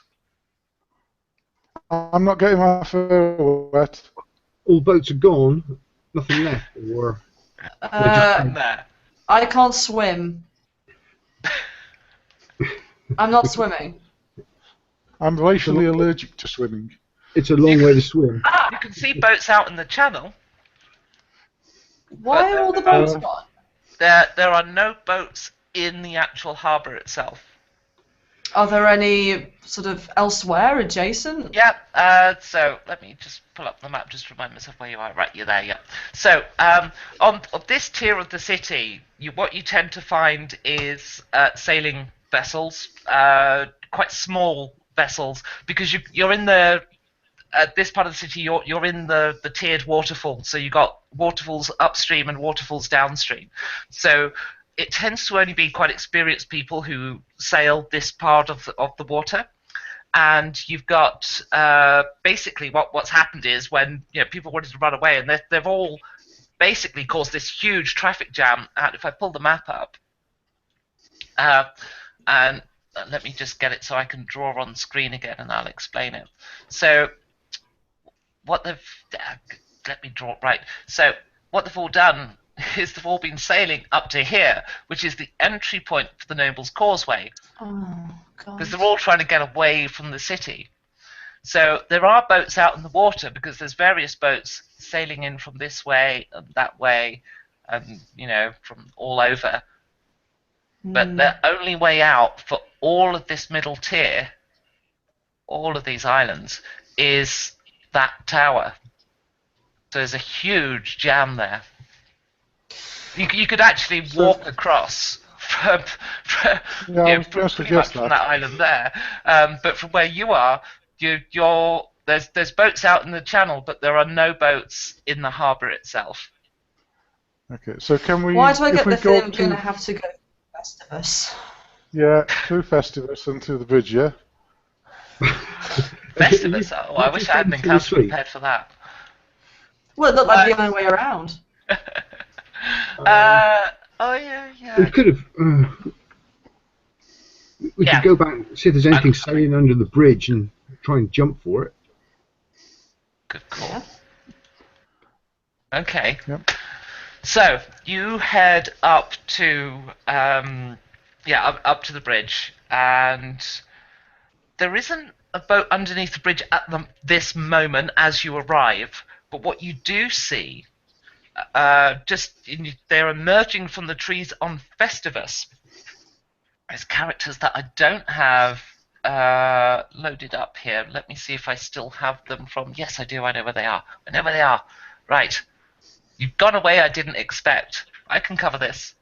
I'm not getting my fur wet. All boats are gone. Nothing left. Or There. I can't swim. I'm not swimming. I'm racially allergic to swimming. it's a long way to swim. You can see boats out in the channel. Why are all the boats gone? There are no boats in the actual harbour itself. Are there any sort of elsewhere adjacent? Yeah, so let me just pull up the map just to remind myself where you are. Right, you're there, yeah. So, on this tier of the city, what you tend to find is sailing vessels, quite small vessels, because you're in this part of the city, you're in the tiered waterfall, so you've got waterfalls upstream and waterfalls downstream. So it tends to only be quite experienced people who sail this part of the water. And you've got basically what's happened is when people wanted to run away, and they've all basically caused this huge traffic jam. And if I pull the map up, and let me just get it so I can draw on screen again, and I'll explain it. So what let me draw right. So what they've all done is they've all been sailing up to here, which is the entry point for the Nobles Causeway. Oh, God. Because they're all trying to get away from the city. So there are boats out in the water because there's various boats sailing in from this way and that way and, from all over. But the only way out for all of this middle tier, all of these islands, is that tower. So there's a huge jam there. You could actually walk across from pretty much from that island there, but from where you are, there's boats out in the channel, but there are no boats in the harbour itself. Okay, so can we? Why do I get the feeling to I'm going to have to go to Festivus? Yeah, through Festivus and through the bridge, yeah. Festivus? Oh, I wish I had an encounter prepared for that. Well, it looked like the only way around. Oh yeah. We could have. We could go back and see if there's anything sailing under the bridge and try and jump for it. Good call. Okay. Yep. So you head up to up to the bridge, and there isn't a boat underneath the bridge at this moment as you arrive. But what you do see, they're emerging from the trees on Festivus, is characters that I don't have loaded up here. Let me see if I still have them from. Yes, I do. I know where they are. I know where they are. Right. You've gone away I didn't expect. I can cover this.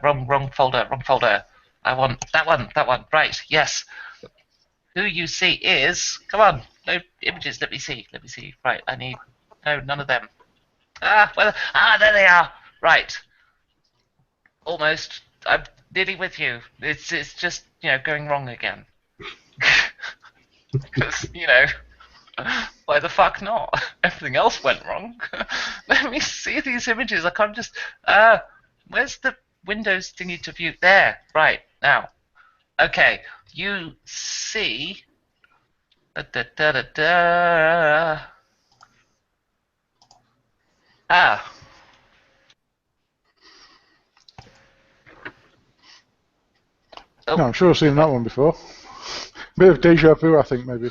Wrong folder. I want that one. Right, yes. Who you see is... Come on, no images, let me see. Right, I need... No, none of them. There they are. Right. Almost. I'm nearly with you. It's just, going wrong again. Because, why the fuck not? Everything else went wrong. Let me see these images. I can't just... where's the Windows thingy to view? There. Right. Now. Okay. You see... Ah. Oh. No, I'm sure I've seen that one before. Bit of deja vu, I think, maybe.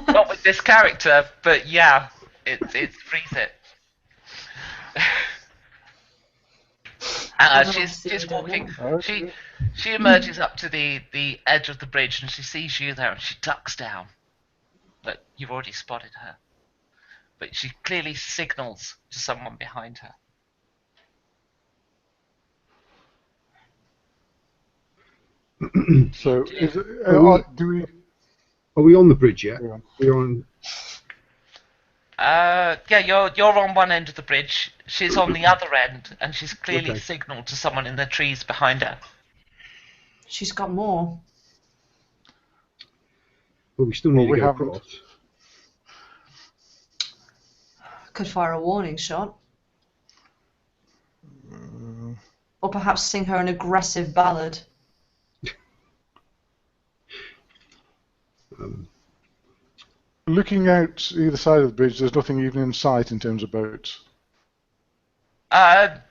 Not with this character, but yeah, it's freeze it. She's walking. She emerges up to the edge of the bridge and she sees you there and she ducks down. But you've already spotted her. but she clearly signals to someone behind her. So, do we? Are we on the bridge yet? Yeah. We're on. Yeah, you're on one end of the bridge. She's on the other end, and she's clearly Okay. signaled to someone in the trees behind her. She's got more. But we still need to we go haven't. across. Could fire a warning shot. Or perhaps sing her an aggressive ballad. Looking out either side of the bridge, there's nothing even in sight in terms of boats. There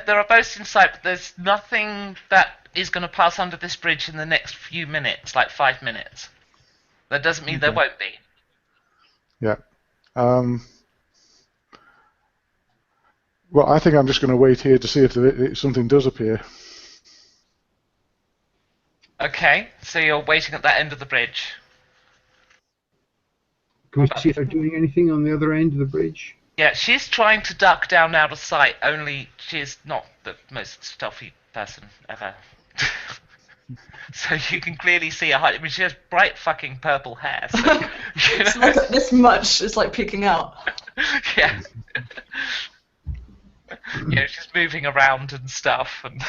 are boats in sight, but there's nothing that is going to pass under this bridge in the next few minutes, like 5 minutes. That doesn't mean there Okay. won't be. Yeah. Well, I think I'm just going to wait here to see if something does appear. Okay, so you're waiting at that end of the bridge. Can we see her doing anything on the other end of the bridge? Yeah, she's trying to duck down out of sight, only she's not the most stealthy person ever. So you can clearly see her height. I mean, she has bright fucking purple hair. So, It's like this much. It's like peeking out. Yeah. Yeah, she's moving around and stuff. And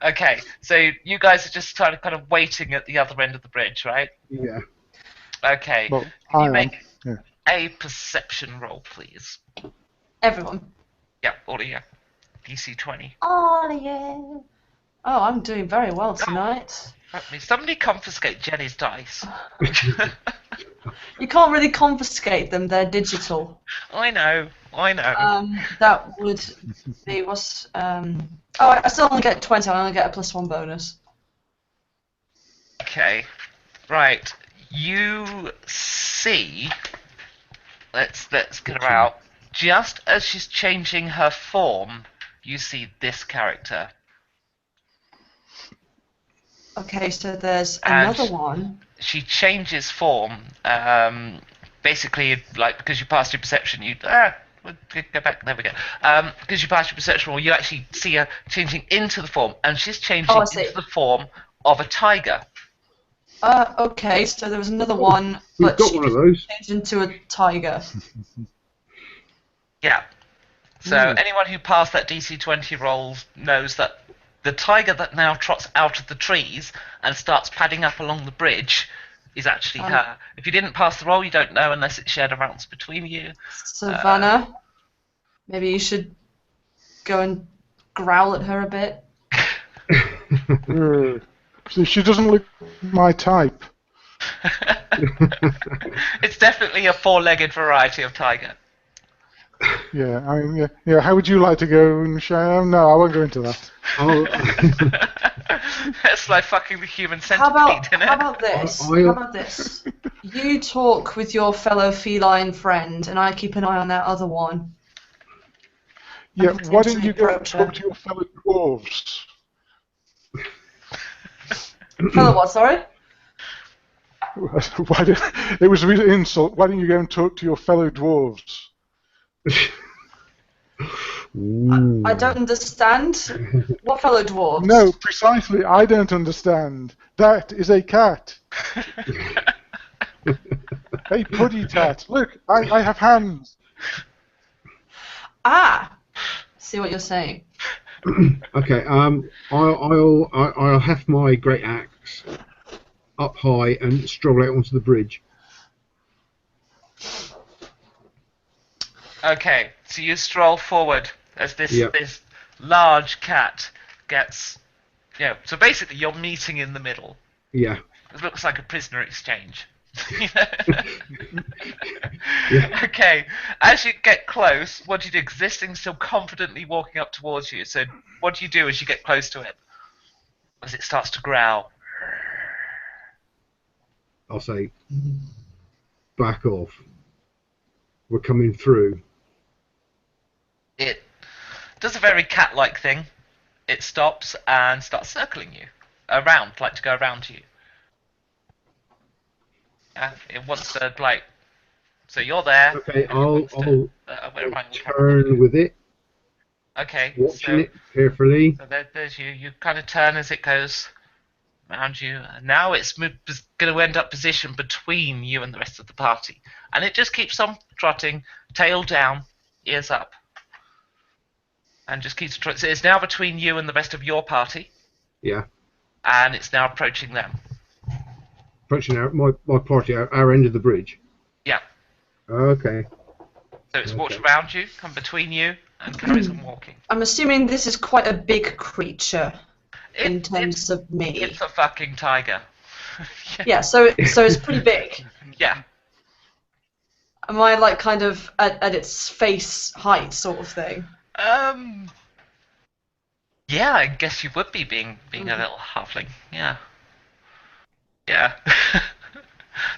okay, so you guys are just kind of waiting at the other end of the bridge, right? Yeah. Okay. Well, Can I you am. make Yeah. a perception roll, please? Everyone. Yeah, all of you. DC 20. Oh, yeah. Oh, I'm doing very well tonight. Let me somebody confiscate Jenny's dice. You can't really confiscate them, they're digital. I know. That would be what's I still only get 20, I only get a +1 bonus. Okay. Right. You see, let's get her out. Just as she's changing her form, you see this character. Okay, so there's And another one. She changes form. Basically, like, because you passed your perception, we'll go back. There we go. Because you passed your perception roll, you actually see her changing into the form, and she's changing Oh, I see. into the form of a tiger. Okay, so there was another one, We've but got she one of those. changed into a tiger. Yeah. So anyone who passed that DC 20 roll knows that the tiger that now trots out of the trees and starts padding up along the bridge is actually her. If you didn't pass the roll, you don't know unless it's shared amounts between you. Savannah, maybe you should go and growl at her a bit. So she doesn't look my type. It's definitely a four-legged variety of tiger. Yeah, I mean, yeah. How would you like to go and show? No, I won't go into that. That's like fucking the human How centipede, isn't it? about this? How about this? You talk with your fellow feline friend, and I keep an eye on that other one. Yeah, why don't you go approach her. talk to your fellow dwarves? Fellow what, sorry? It was a real insult. Why don't you go and talk to your fellow dwarves? I don't understand. What fellow dwarves? No, precisely. I don't understand. That is a cat. Hey, puddy tat. Look, I have hands. See what you're saying. Okay. I'll have my great axe up high and stroll out onto the bridge. Okay, so you stroll forward as this Yep. this large cat gets, so basically you're meeting in the middle. Yeah. It looks like a prisoner exchange. Yeah. Okay, as you get close, what do you do? 'Cause this thing's still confidently walking up towards you, so what do you do as you get close to it? As it starts to growl. I'll say, back off. We're coming through. It does a very cat-like thing. It stops and starts circling you around, like to go around you. It wants to, So you're there. Okay, Everyone I'll stood. Where am I? turn with it, Okay, watching so it carefully. there's you. You kind of turn as it goes around you. And now it's going to end up positioned between you and the rest of the party, and it just keeps on trotting, tail down, ears up, and just keeps trotting. So it's now between you and the rest of your party, Yeah, and it's now approaching them. approaching my party, our end of the bridge. Yeah. Okay. So it's walked Okay. around you, come between you, and carries on walking. I'm assuming this is quite a big creature in terms of me. It's a fucking tiger. Yeah, so it's pretty big. Yeah. Am I like kind of at its face height sort of thing? Yeah, I guess you would be being a little halfling. Yeah. Yeah.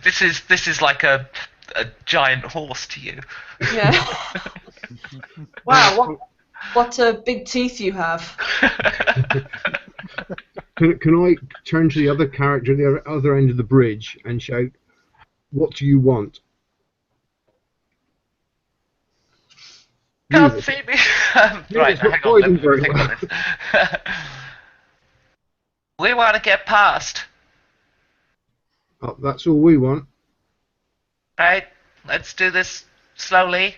This is like a giant horse to you. Yeah. Wow, what big teeth you have. Can I turn to the other character, the other end of the bridge, and shout, "What do you want?" Can't see me. Right, it's not hang on. Let me hiding very think well. about this. We want to get past. Oh, that's all we want. Right, let's do this slowly.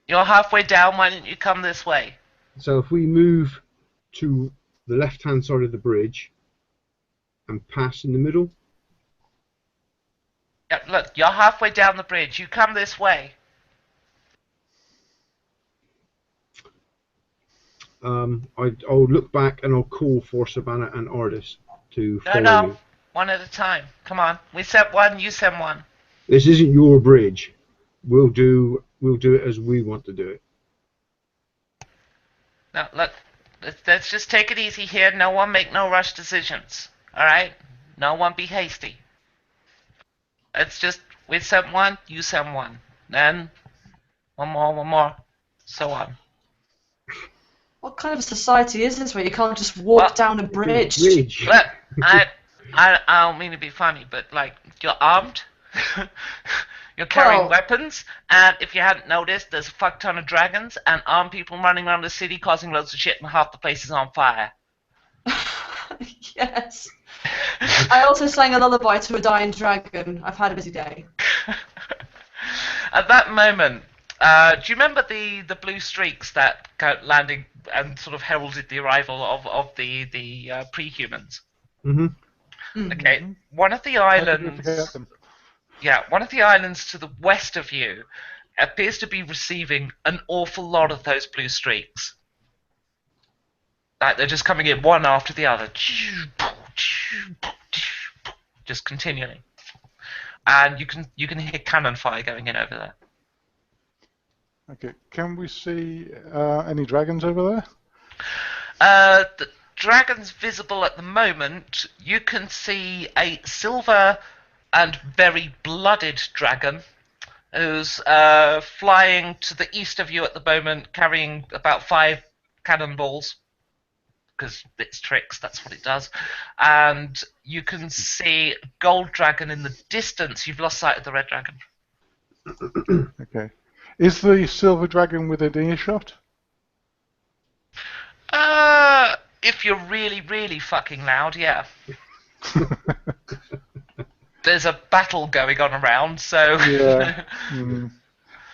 You're halfway down, why don't you come this way? So if we move to the left-hand side of the bridge and pass in the middle, Yeah, look, you're halfway down the bridge. You come this way. I'll look back and I'll call for Savannah and Ardis to follow No, you. one at a time. Come on. We sent one, you send one. This isn't your bridge. We'll do it as we want to do it. Now, look, let's just take it easy here. No one make no rush decisions. All right? No one be hasty. We sent one, you send one. Then, one more, so on. What kind of society is this where you can't just walk down a bridge? Look, I don't mean to be funny, but, like, you're armed. You're carrying weapons, and if you hadn't noticed, there's a fuck ton of dragons and armed people running around the city causing loads of shit, and half the place is on fire. Yes. I also sang a lullaby to a dying dragon. I've had a busy day. At that moment, do you remember the blue streaks that landed and sort of heralded the arrival of the pre-humans? Mm-hmm. Okay, one of the How did we islands. forget them? Yeah, one of the islands to the west of you appears to be receiving an awful lot of those blue streaks. Like they're just coming in one after the other. Just continually. And you can hear cannon fire going in over there. Okay, can we see any dragons over The dragons visible at the moment, you can see a silver and very blooded dragon who's flying to the east of you at the moment, carrying about 5 cannonballs, because it's tricks, that's what it does. And you can see a gold dragon in the distance. You've lost sight of the red dragon. there? Okay. Is the silver dragon within earshot? If you're really, really fucking loud, yeah. There's a battle going on around, so... Yeah.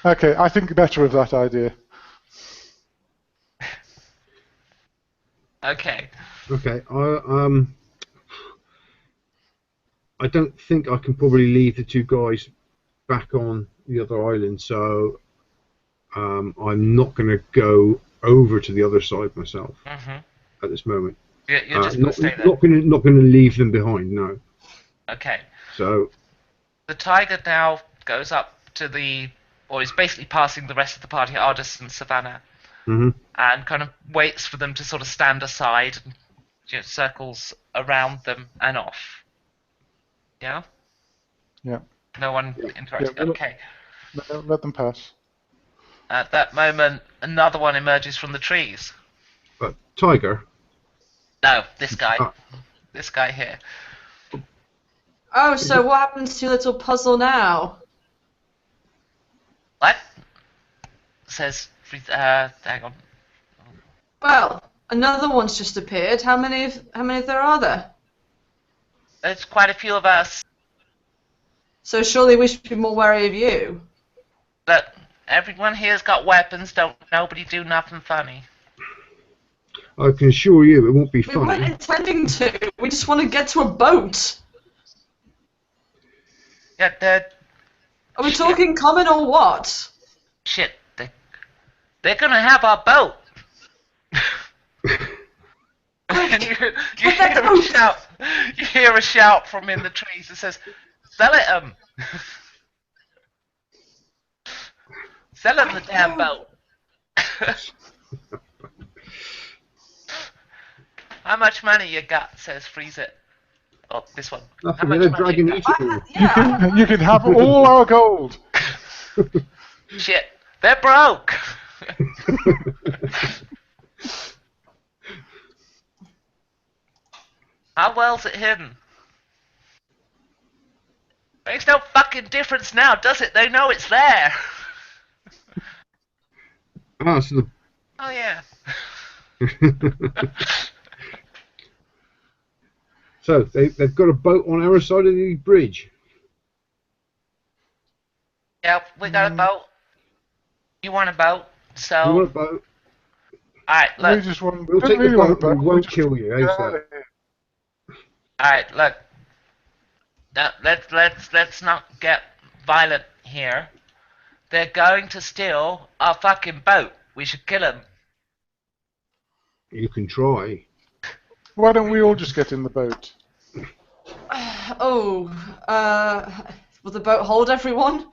Okay, I think better of that idea. Okay. Okay. I don't think I can probably leave the two guys back on the other island, so I'm not going to go over to the other side myself at this moment. You're just going to stay there. Not going to leave them behind. No. Okay. So the tiger now goes up to or is basically passing the rest of the party, Ardis and Savannah, and kind of waits for them to sort of stand aside and circles around them and off. Yeah? Yeah. No one interacting. Yeah, Okay. No, let them pass. At that moment, another one emerges from the trees. tiger. No, this guy. This guy here. Oh, so what happens to your little puzzle now? What? Says hang on. Well, another one's just appeared. How many there are there? There's quite a few of us. So surely we should be more wary of you. Look, everyone here's got weapons. Don't nobody do nothing funny. I can assure you it won't be We weren't funny. intending to. We just want to get to a boat. Yeah, Are we Shit. talking common or what? shit. They're gonna have our boat. And you hear a shout. You hear a shout from in the trees that says, "Sell it 'em! Sell 'em the damn boat!" How much money you got? Says Freeze it. Oh, this one. How Nothing. much Let a money dragon you eat got? it all. Yeah. You can have all our gold. Shit, they're broke. How well's it hidden? Makes no fucking difference now, does it? They know it's there. Ah, so Oh yeah. the so they've got a boat on our side of the bridge. Yep, we got a boat. You want a boat? So, We want a boat. alright, We look. just want. We'll don't take the really want a boat. We boat. won't just kill you. want to How's get out that? of here. Alright, look. Now, let's not get violent here. They're going to steal our fucking boat. We should kill them. You can try. Why don't we all just get in the boat? Oh, will the boat hold everyone?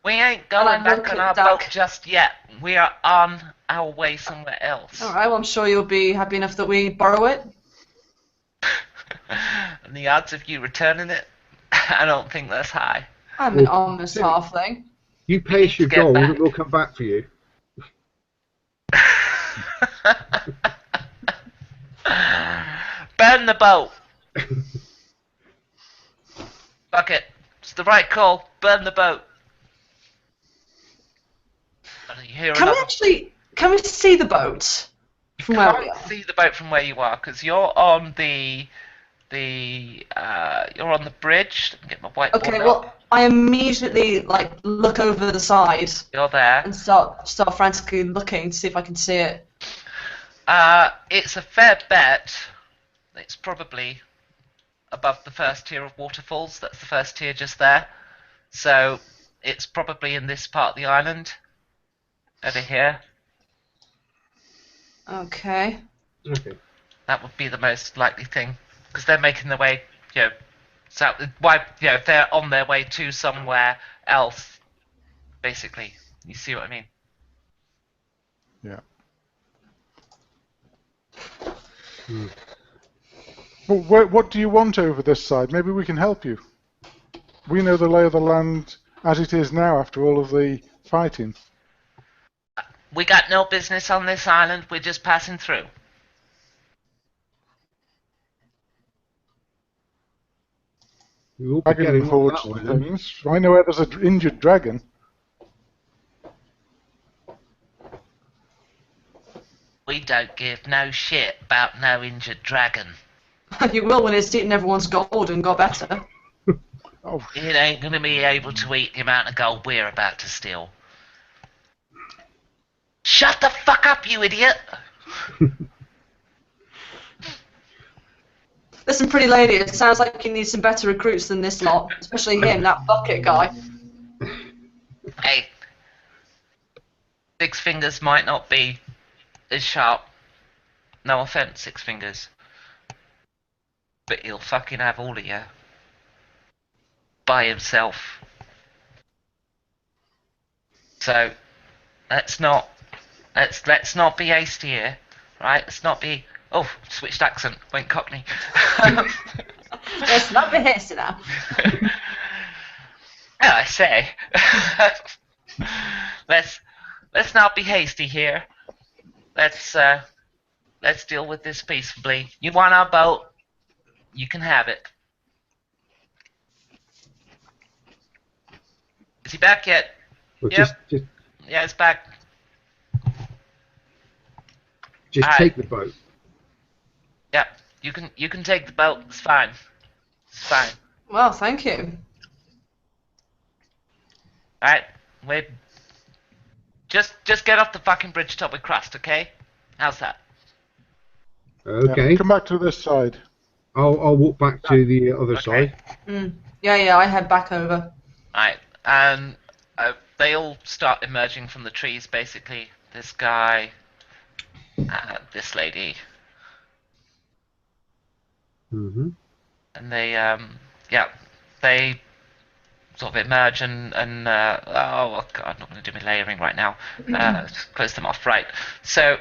We ain't And I going back look on at our Doug. boat just yet. We are on our way somewhere else. Alright, well I'm sure you'll be happy enough that we borrow it. And the odds of you returning it, I don't think that's high. I'm an Well, honest Timmy. halfling. You need pay us to your get gold, back. and we'll come back for you. Burn the boat. Fuck it. It's the right call. Burn the boat. And you hear Can we see the boat from where we can't are? see the boat from where you are because you're on the you're on the bridge. Let me get my whiteboard Okay, up. well I immediately look over the side You're there. and start frantically looking to see if I can see it. It's a fair bet. It's probably above the first tier of waterfalls. That's the first tier just there. So it's probably in this part of the island. Over here. Okay. Okay. That would be the most likely thing. Because they're making their way, south. They're on their way to somewhere else. Basically. You see what I mean? Yeah. Hmm. Well, what do you want over this side? Maybe we can help you. We know the lay of the land as it is now after all of the fighting. We got no business on this island. We're just passing through. We will be Dragon getting on forged that one then. things. I know where there's an injured dragon. We don't give no shit about no injured dragon. You will when it's eaten everyone's gold and got better. Oh, It ain't gonna be able to eat the amount of gold we're about to steal. Shut the fuck up, you idiot! Listen, pretty lady, it sounds like you need some better recruits than this lot, especially him, that bucket guy. Hey, Six Fingers might not be as sharp. No offense, Six Fingers. But he'll fucking have all of you. By himself. So, let's not be hasty here, right? Let's not be... Oh, switched accent, went Cockney. Let's not be hasty now. I say. let's not be hasty here. Let's deal with this peacefully. You want our boat? You can have it. Is he back yet? Well, Yep. just Yeah, it's back. Just Alright. take the boat. Yeah, you can take the boat. It's fine. It's fine. Well, thank you. Alright, wait. Just get off the fucking bridge top with crust, okay? How's that? Okay. Yeah, come back to this side. I'll walk back to the other Okay. side. Yeah, I head back over. Alright, and they all start emerging from the trees, basically. This guy, this lady, Mm-hmm. and they sort of emerge and oh god, I'm not going to do my layering right now. Just close them off, right? So,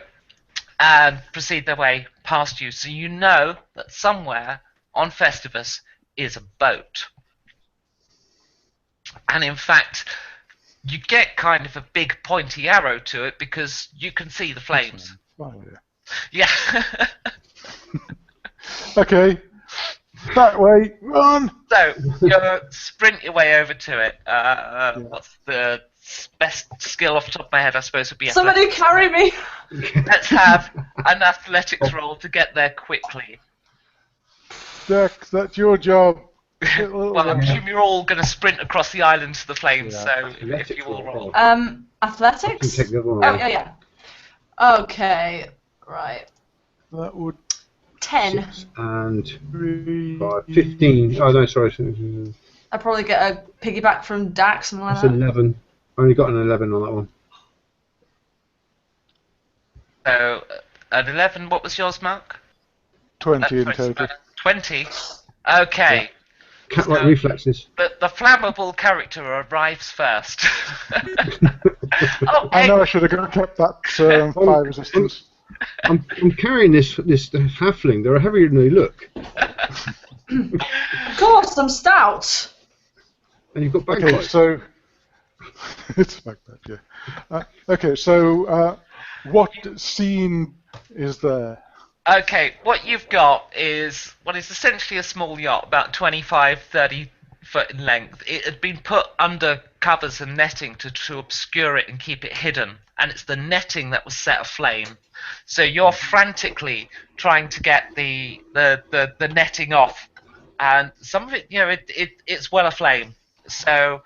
and proceed their way past you. So you know that somewhere on Festivus is a boat, and in fact, you get kind of a big pointy arrow to it because you can see the flames. Oh, yeah. Yeah. Okay. That way. Run. So you sprint your way over to it. What's the best skill off the top of my head? I suppose would be Somebody athletics. carry me! Let's have an athletics roll to get there quickly. Dex, that's your job. Well, I'm assuming you're all going to sprint across the island to the flames. Yeah. So if Athletics you all roll. roll. Athletics? You can take the other one Oh, away. yeah. Okay, right. That would 10. And be 15. Oh no, sorry. I probably get a piggyback from Dax, something like That's that. 11. I only got an 11 on that one. So at 11, what was yours, Mark? 20 in 20. total. 20. Okay. Cat-like So- reflexes. The flammable character arrives first. Oh, I hey, know I should have kept that fire resistance. I'm carrying this halfling. They're heavier than they look. Of course, I'm stout. And you've got Okay, bagpipes. so it's like that, yeah. Okay, so what scene is there? Okay, what you've got is what is essentially a small yacht, about 25, 30 foot in length. It had been put under covers and netting to obscure it and keep it hidden, and it's the netting that was set aflame. So you're frantically trying to get the netting off, and some of it, it's well aflame. So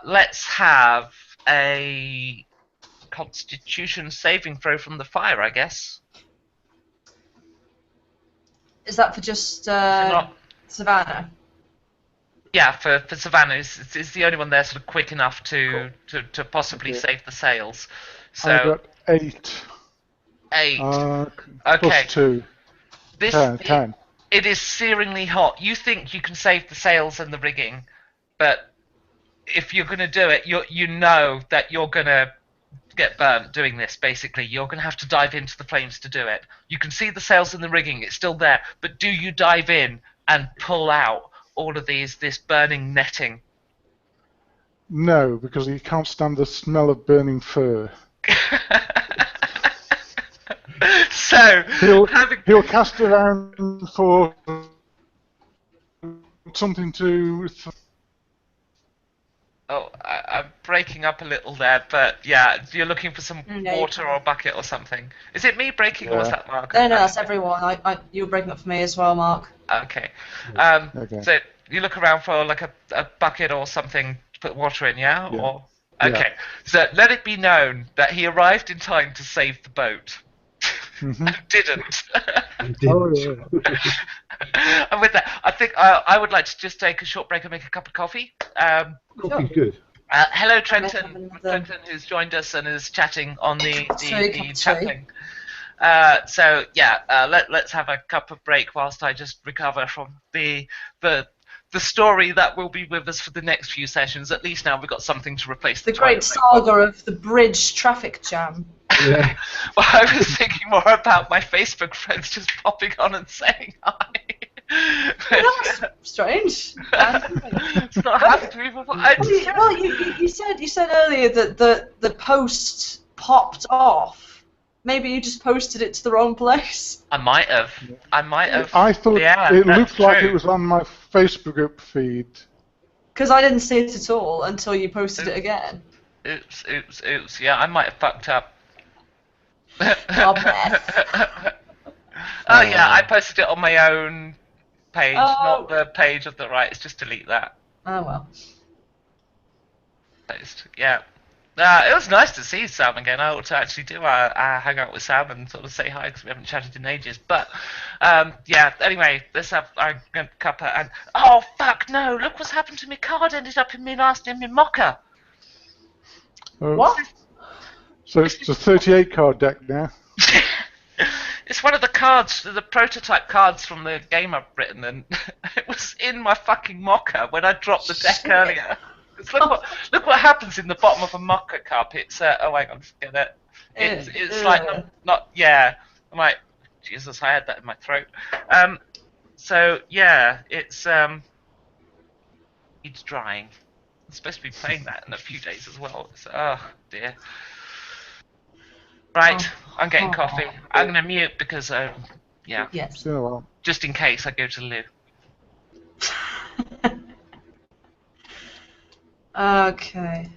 let's have a Constitution saving throw from the fire, I guess. Is that for just Not- Savannah? Yeah, for Savannah, it's the only one there sort of quick enough to possibly Okay. save the sails. I So got 8. 8. Okay. Okay. Plus 2. This 10. It is searingly hot. You think you can save the sails and the rigging, but if you're going to do it, you know that you're going to get burnt doing this. Basically, you're going to have to dive into the flames to do it. You can see the sails and the rigging; it's still there. But do you dive in and pull out all of this burning netting? No, because he can't stand the smell of burning fur. So He'll cast around for something to. Oh, I'm breaking up a little there, but yeah, you're looking for some Yeah, you water or a bucket or something. Is it me breaking, or was Yeah. that Mark? No, that's everyone. You were breaking up for me as well, Mark. Okay. Okay. So you look around for like a bucket or something to put water in, yeah? Yeah. Or Yeah. okay. So let it be known that he arrived in time to save the boat. Mhm. Didn't. And Oh, didn't. yeah. And with that, I think I would like to just take a short break and make a cup of coffee. Coffee's good. Hello, Can I have Trenton. another- Trenton, who's joined us and is chatting on the Sorry, cup of chat tea. thing. So yeah, let's have a cup of break whilst I just recover from the story that will be with us for the next few sessions. At least now we've got something to replace The the great toilet saga of the bridge traffic jam. Yeah. Well, I was thinking more about my Facebook friends just popping on and saying hi. That's strange. It's not happened to me before. Well, you said earlier that the post popped off. Maybe you just posted it to the wrong place. I might have. I thought Yeah, it that's looked like true. it was on my Facebook feed. Because I didn't see it at all until you posted it again. Oops, oops, oops. Yeah, I might have fucked up. Oh, Beth. Oh yeah, I posted it on my own page, not Oh. the page of the right. It's just delete that Oh well. post. Yeah. It was nice to see Sam again. I ought to actually do a hang out with Sam and sort of say hi because we haven't chatted in ages. But yeah. Anyway, let's have I'm going to cuppa and oh fuck no! Look what's happened to me. Card ended up in my mocker. What? So it's a 38 card deck now. It's one of the cards, the prototype cards from the game I've written, and it was in my fucking mocker when I dropped the deck Shit. earlier. Look what happens in the bottom of a mocker cup. It's oh hang on, just get it. It's like not yeah. I'm like Jesus, I had that in my throat. So yeah, it's drying. I'm supposed to be playing that in a few days as well. So, oh dear. Right, I'm getting coffee. I'm gonna mute because yeah. Yes. It's been a while. Just in case I go to the loo. Okay.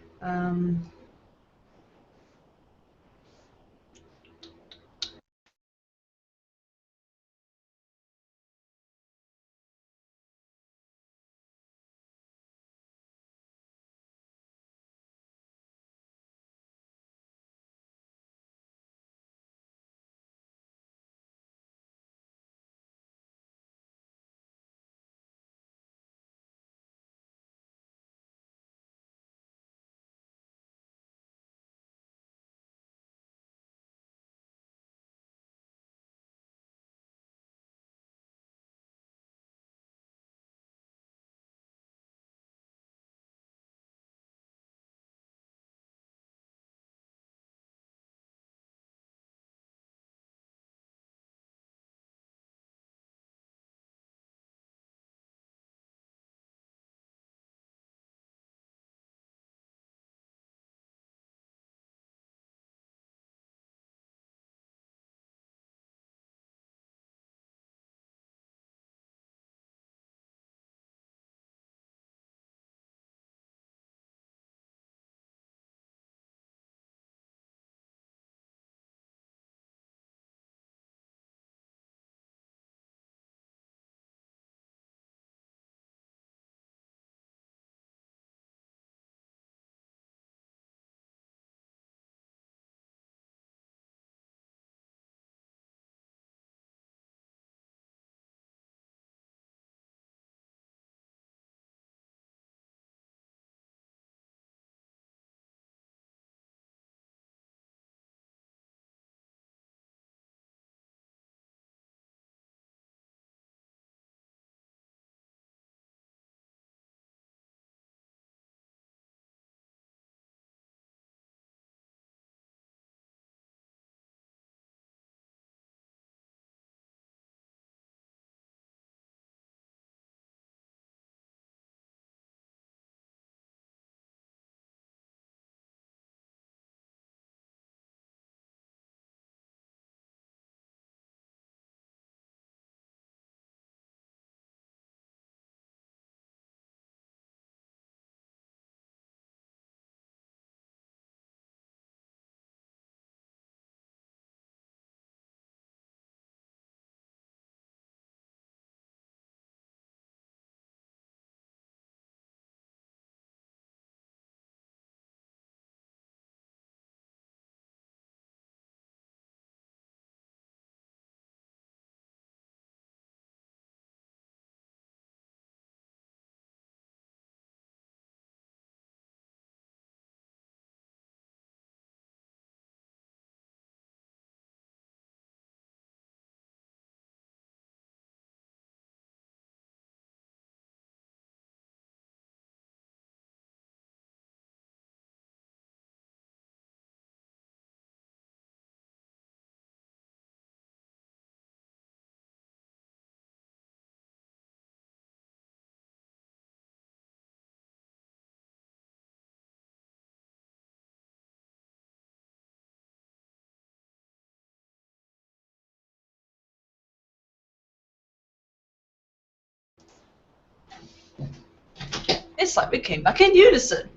It's like we came back in unison.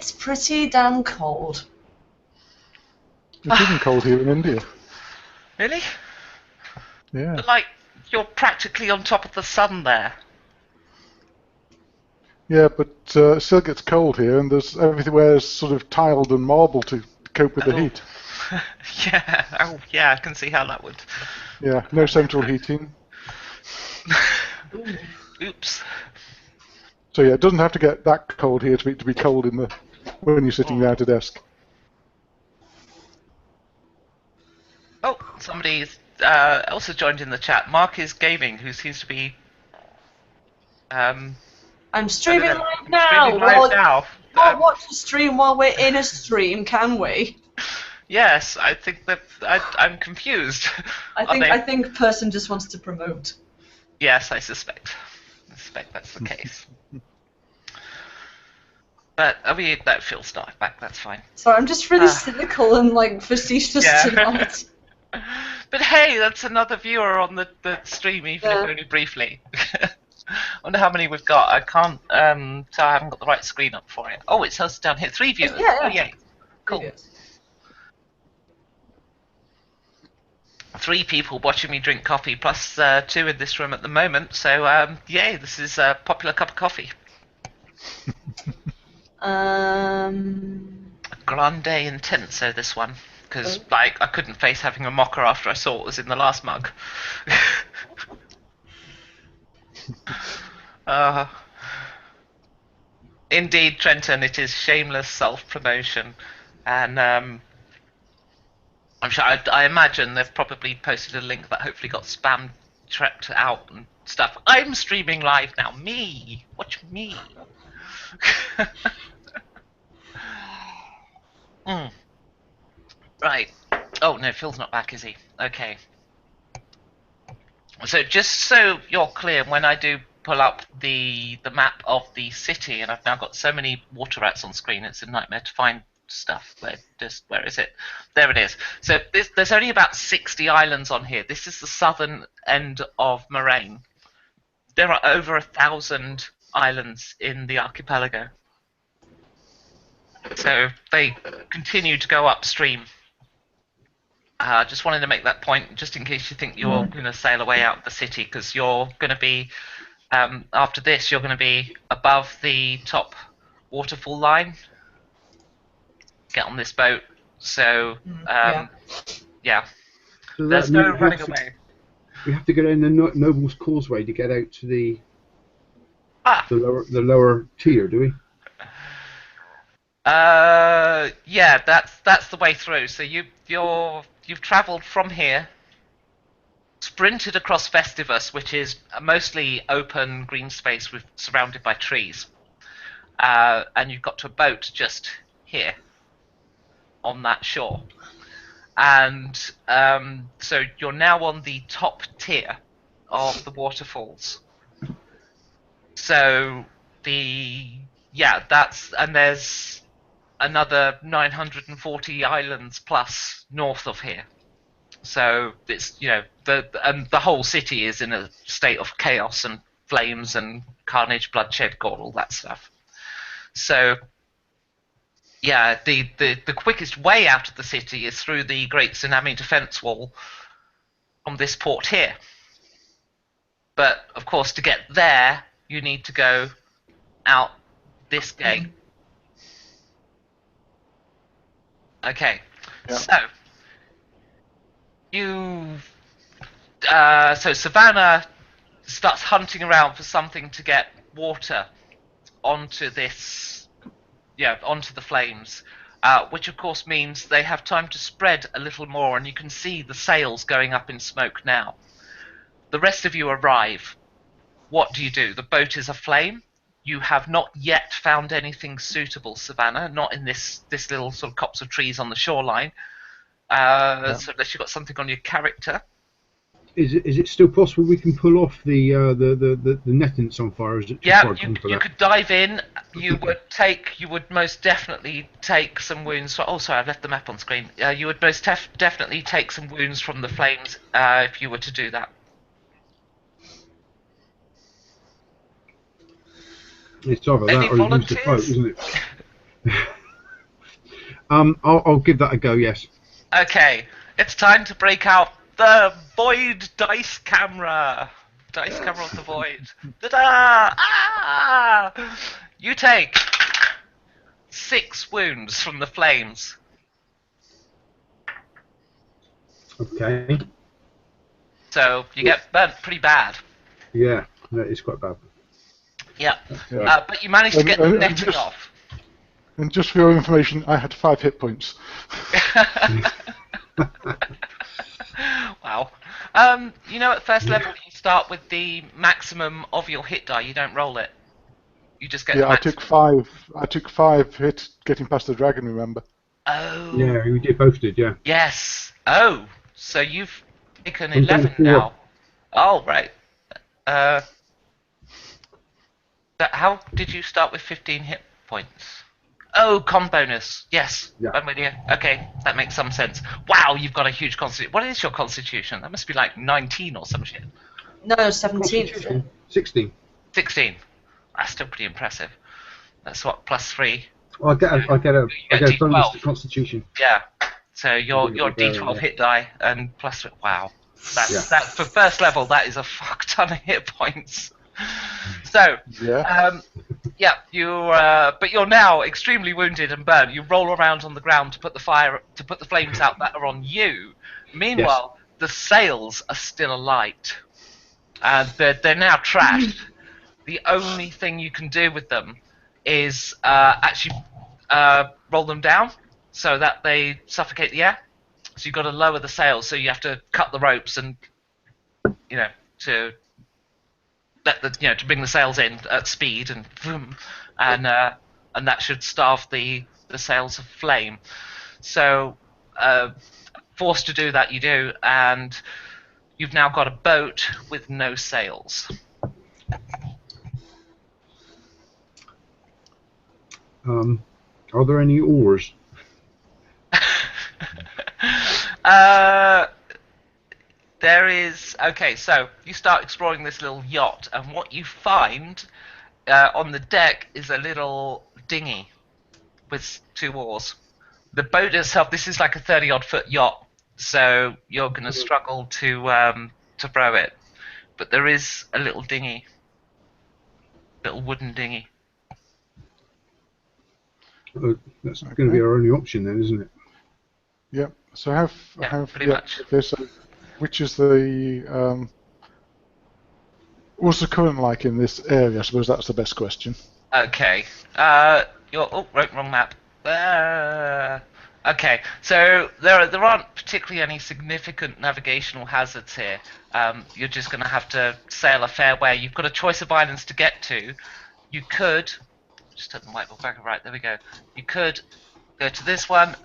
It's pretty damn cold. It's even cold here in India. Really? Yeah. But, like, you're practically on top of the sun there. Yeah, but it still gets cold here, and there's everywhere's sort of tiled and marble to cope with the heat. Yeah. Oh, yeah. I can see how that would. Yeah, no central heating. Oops. So yeah, it doesn't have to get that cold here to be cold when you're sitting there at a desk. Oh, somebody's also joined in the chat. Mark is gaming, who seems to be. I'm streaming live now. Streaming live now. Can't watch the stream while we're in a stream, can we? Yes, I think that I'm confused. I think person just wants to promote. Yes, I suspect. That's the case. But that feels not back. That's fine. Sorry, I'm just really cynical and like facetious tonight. But hey, that's another viewer on the stream, even if only briefly. I wonder how many we've got. I can't tell. I haven't got the right screen up for it. Oh, it says down here 3 viewers. Yeah. Oh, yay. Cool. Yes. 3 people watching me drink coffee, plus 2 in this room at the moment. So, yay, this is a popular cup of coffee. Grande Intenso, this one. Because, like, I couldn't face having a mocha after I saw what was in the last mug. Indeed, Trenton, it is shameless self-promotion. And, I'm sure, I imagine they've probably posted a link that hopefully got spam trapped out and stuff. I'm streaming live now. Me! Watch me! Right. Oh, no, Phil's not back, is he? Okay. So, just so you're clear, when I do pull up the map of the city, and I've now got so many water rats on screen, it's a nightmare to find stuff. Where is it? There it is. So there's only about 60 islands on here. This is the southern end of Moraine. There are over 1,000 islands in the archipelago. So they continue to go upstream. Just wanted to make that point, just in case you think you're going to sail away out of the city, because you're going to be, after this, you're going to be above the top waterfall line. Get on this boat. So, yeah. So There's no running away. We have to get in the Noble's Causeway to get out to the lower tier, do we? Yeah, that's the way through. So you've travelled from here, sprinted across Festivus, which is a mostly open green space surrounded by trees, and you've got to a boat just here on that shore. And so you're now on the top tier of the waterfalls. So and there's another 940 islands plus north of here. So it's, the whole city is in a state of chaos and flames and carnage, bloodshed, gore, all that stuff. So yeah, the quickest way out of the city is through the Great Tsunami Defense Wall from this port here. But of course, to get there, you need to go out this gate. Okay, so so Savannah starts hunting around for something to get water onto this, onto the flames, which of course means they have time to spread a little more, and you can see the sails going up in smoke now. The rest of you arrive. What do? The boat is aflame. You have not yet found anything suitable, Savannah, not in this little sort of copse of trees on the shoreline. So unless you've got something on your character. Is it still possible we can pull off the netting on fire? Is it you could dive in. You would most definitely take some wounds. Oh, sorry, I've left the map on screen. You would most definitely take some wounds from the flames if you were to do that. It's either Any that or use the boat, isn't it? I'll give that a go. Yes. Okay, it's time to break out the Void Dice Camera. Dice Camera of the Void. Ta-da! Ah! You take 6 wounds from the flames. Okay. So you get burnt pretty bad. Yeah, that is quite bad. Yeah. Yeah. But you managed to get the And netting just- off. And just for your information, I had 5 hit points. Wow. You know, at first level, you start with the maximum of your hit die. You don't roll it. You just get the Yeah, I maximum. took 5. I took 5 hits getting past the dragon. Remember? Oh. Yeah, we both did. Yeah. Yes. Oh. So you've taken I'm down 11 4. now. Oh, right. How did you start with 15 hit points? Oh, con bonus. Yes. Yeah. I'm with you. Okay, that makes some sense. Wow, you've got a huge constitution. What is your constitution? That must be like 19 or some shit. No, 17. Constitution, 16. 16. That's still pretty impressive. That's what, +3? Well, I get a bonus D12. to Constitution. Yeah. So your Yeah, D12 yeah. hit die and +3. Wow. That's Yeah. that for first level. That is a fuck ton of hit points. So. Yeah. Yeah, but you're now extremely wounded and burned. You roll around on the ground to put the flames out that are on you. Meanwhile, the sails are still alight, and they're now trashed. The only thing you can do with them is actually roll them down so that they suffocate the air. So you've got to lower the sails. So you have to cut the ropes and to to bring the sails in at speed and boom, and that should starve the sails of flame. So forced to do that, you do, and you've now got a boat with no sails. Are there any oars? There is. Okay, so you start exploring this little yacht, and what you find on the deck is a little dinghy with 2 oars. The boat itself, this is like a 30-odd foot yacht, so you're going to struggle to row it. But there is a little dinghy, little wooden dinghy. That's going to be our only option then, isn't it? Yep. So pretty much. Okay. So, which is the what's the current like in this area? I suppose that's the best question. Okay. Wrong map. Okay, so there aren't particularly any significant navigational hazards here. You're just going to have to sail a fair way. You've got a choice of islands to get to. You could just turn the whiteboard back. Right, there we go. You could go to this one,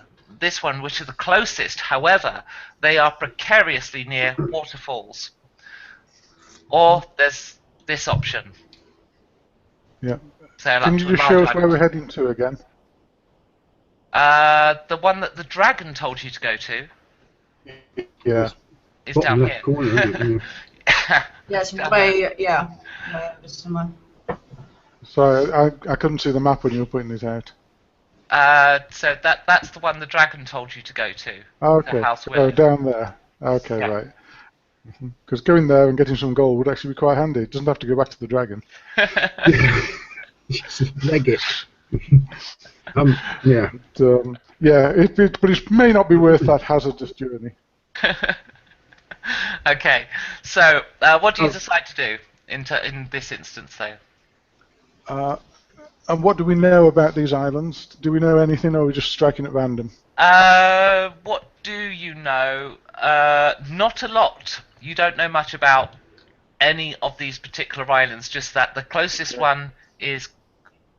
which are the closest. However, they are precariously near waterfalls. Or there's this option. Yeah. Sail up Can to you the just show large us where island. we're heading to again? The one that the dragon told you to go to Yeah. is Bottom down left here. corner, isn't it? Yeah, it's Down way over somewhere. Sorry, I couldn't see the map when you were putting it out. So that's the one the dragon told you to go to. Okay. The house Oh, William. down there. Okay, Yeah. right. Because going there and getting some gold would actually be quite handy. It doesn't have to go back to the dragon. Just leg it. Yeah. Yeah, but it may not be worth that hazardous journey. Okay, so what do you decide to do in this instance, though? And what do we know about these islands? Do we know anything, or are we just striking at random? What do you know? Not a lot. You don't know much about any of these particular islands, just that the closest one is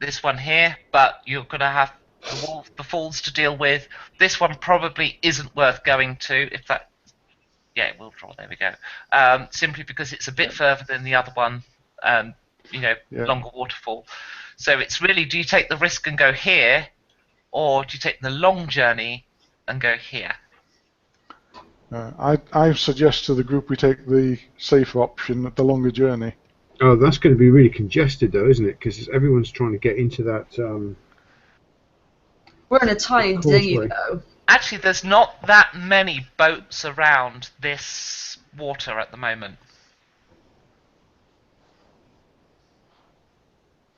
this one here, but you're going to have the falls to deal with. This one probably isn't worth going to, if that... Yeah, it will draw, there we go. Simply because it's a bit further than the other one, longer waterfall. So it's really, do you take the risk and go here, or do you take the long journey and go here? I suggest to the group we take the safer option, the longer journey. Oh, that's going to be really congested, though, isn't it? Because everyone's trying to get into that. We're in a tiny dinghy, Causeway. though. Actually, there's not that many boats around this water at the moment.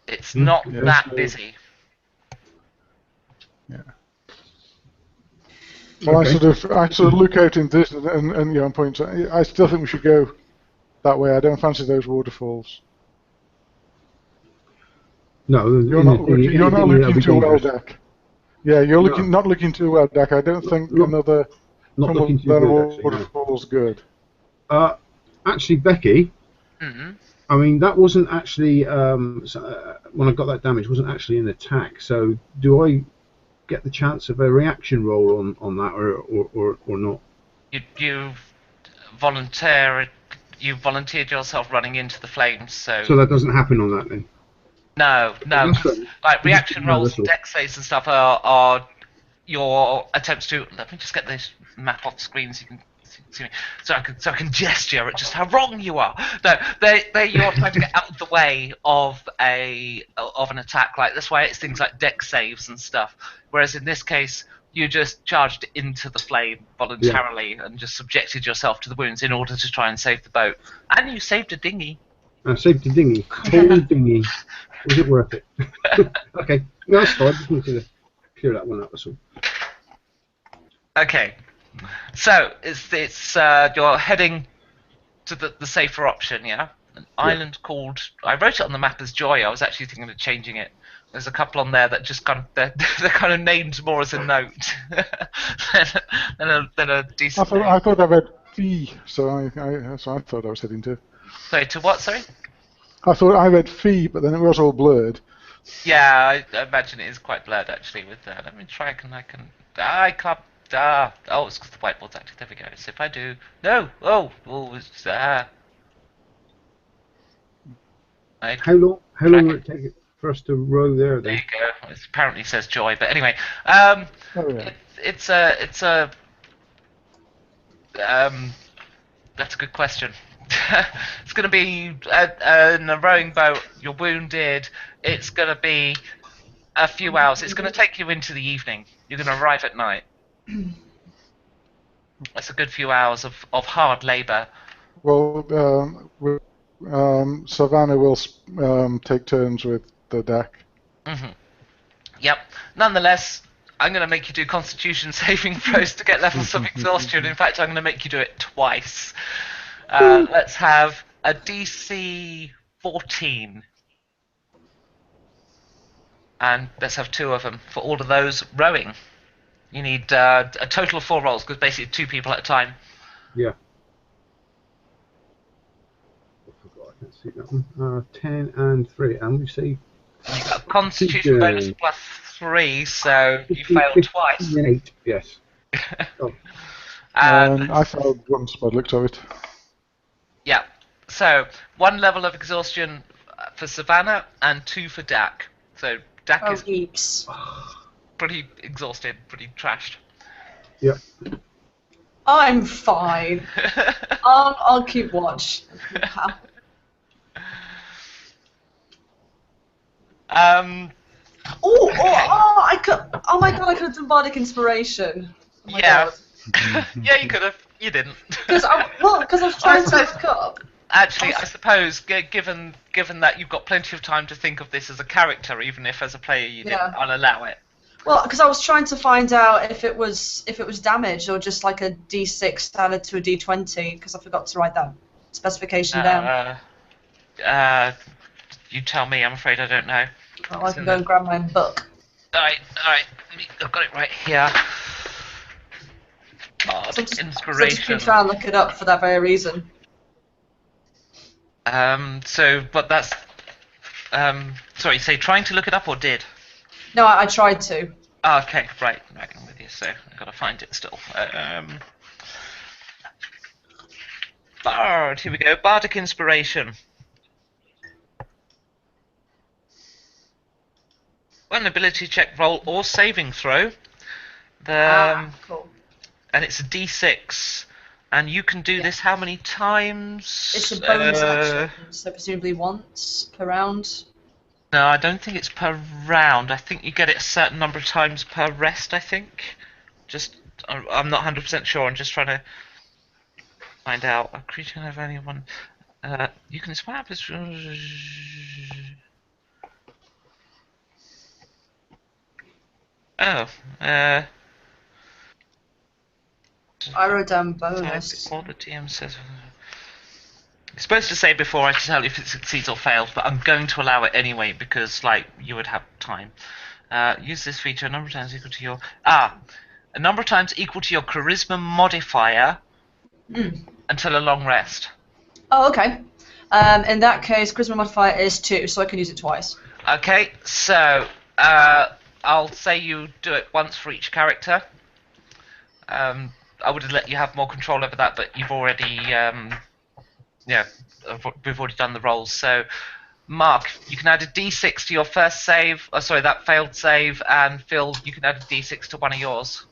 It's not Yeah, that so- busy. Yeah. Well, Okay. I sort of look out in this and yeah, on point. I still think we should go that way. I don't fancy those waterfalls. No, You're not looking too well, dangerous. Dak. Yeah, you're No. not looking too well, Dak. I don't think Look, another Not looking too Cumberland good, actually. No. waterfall's good. Actually, Becky, Hmm. I mean, that wasn't actually, when I got that damage, wasn't actually an attack. So do I get the chance of a reaction roll on that or not? You volunteered yourself running into the flames, So that doesn't happen on that then? no. That's fine. Like reaction No, rolls that's and all. dex saves and stuff are your attempts to. Let me just get this map off screen so you can see me. So I can gesture at just how wrong you are. No, they you're trying to get out of the way of an attack. Like that's why it's things like dex saves and stuff. Whereas in this case, you just charged into the flame voluntarily and just subjected yourself to the wounds in order to try and save the boat. And you saved a dinghy. I saved the dinghy. Whole dinghy. Was it worth it? Okay. No, that's fine. Just wanted to clear that one up, that's all. Okay, so it's you're heading to the safer option, yeah? An island called. I wrote it on the map as Joy. I was actually thinking of changing it. There's a couple on there that just kind of they're kind of named more as a note than a decent. I thought I read fee, so I thought I was heading to. Sorry, to what? Sorry. I thought I read fee, but then it was all blurred. Yeah, I imagine it is quite blurred actually. With that, let me try. I can't. Oh, it's because the whiteboard's active. There we go. So if I do no, it's How long will it take for us to row there There then? you go. It apparently says Joy, but anyway, Oh, yeah. it's a that's a good question. It's going to be in a rowing boat. You're wounded. It's going to be a few hours. It's going to take you into the evening. You're going to arrive at night. That's a good few hours of hard labour. Well, Savannah will take turns with the deck. Hmm. Yep. Nonetheless, I'm going to make you do Constitution saving throws to get levels of exhaustion. In fact, I'm going to make you do it twice. Let's have a DC 14. And let's have 2 of them for all of those rowing. You need a total of 4 rolls, because basically 2 people at a time. Yeah. I forgot, I can't see that one. 10 and 3. And we say You got a Constitution bonus plus 3, so you failed twice. 8, yes. Oh. And I failed once by the looks of it. Yeah. So 1 level of exhaustion for Savannah and 2 for Dak. So Dak Oh, is heaps. pretty exhausted, pretty trashed. Yep. I'm fine. I'll keep watch. I could. Oh my god! I could have done bardic inspiration. Oh my Yeah. God. Yeah, you could have. You didn't. Because I was trying to look up. Actually, I suppose, given that you've got plenty of time to think of this as a character, even if as a player you didn't, I'll allow it. Well, because I was trying to find out if it was damage or just like a D6 added to a D20, because I forgot to write that specification down. You tell me. I'm afraid I don't know. Well, I can go and grab my book. All right. I've got it right here. So I just Inspiration. keep trying to look it up for that very reason. But that's. Sorry, say trying to look it up or did? No, I tried to. Oh, okay, right, I'm with you. So I've got to find it still. Bard, here we go. Bardic Inspiration. One ability check, roll, or saving throw. Cool. And it's a D6. And you can do this how many times? It's a bonus action, so presumably once per round. No, I don't think it's per round. I think you get it a certain number of times per rest, I think. I'm not 100% sure. I'm just trying to find out. A creature can have only one. You can swap this. Oh. I wrote down bonus. All the DM says. It's supposed to say before I tell you if it succeeds or fails, but I'm going to allow it anyway because, like, you would have time. Use this feature a number of times equal to your a number of times equal to your charisma modifier until a long rest. Oh, okay. In that case, charisma modifier is 2, so I can use it twice. Okay, so I'll say you do it once for each character. I would have let you have more control over that, but you've already, we've already done the rolls. So, Mark, you can add a D6 to your first save. Oh, sorry, that failed save, and Phil, you can add a D6 to one of yours.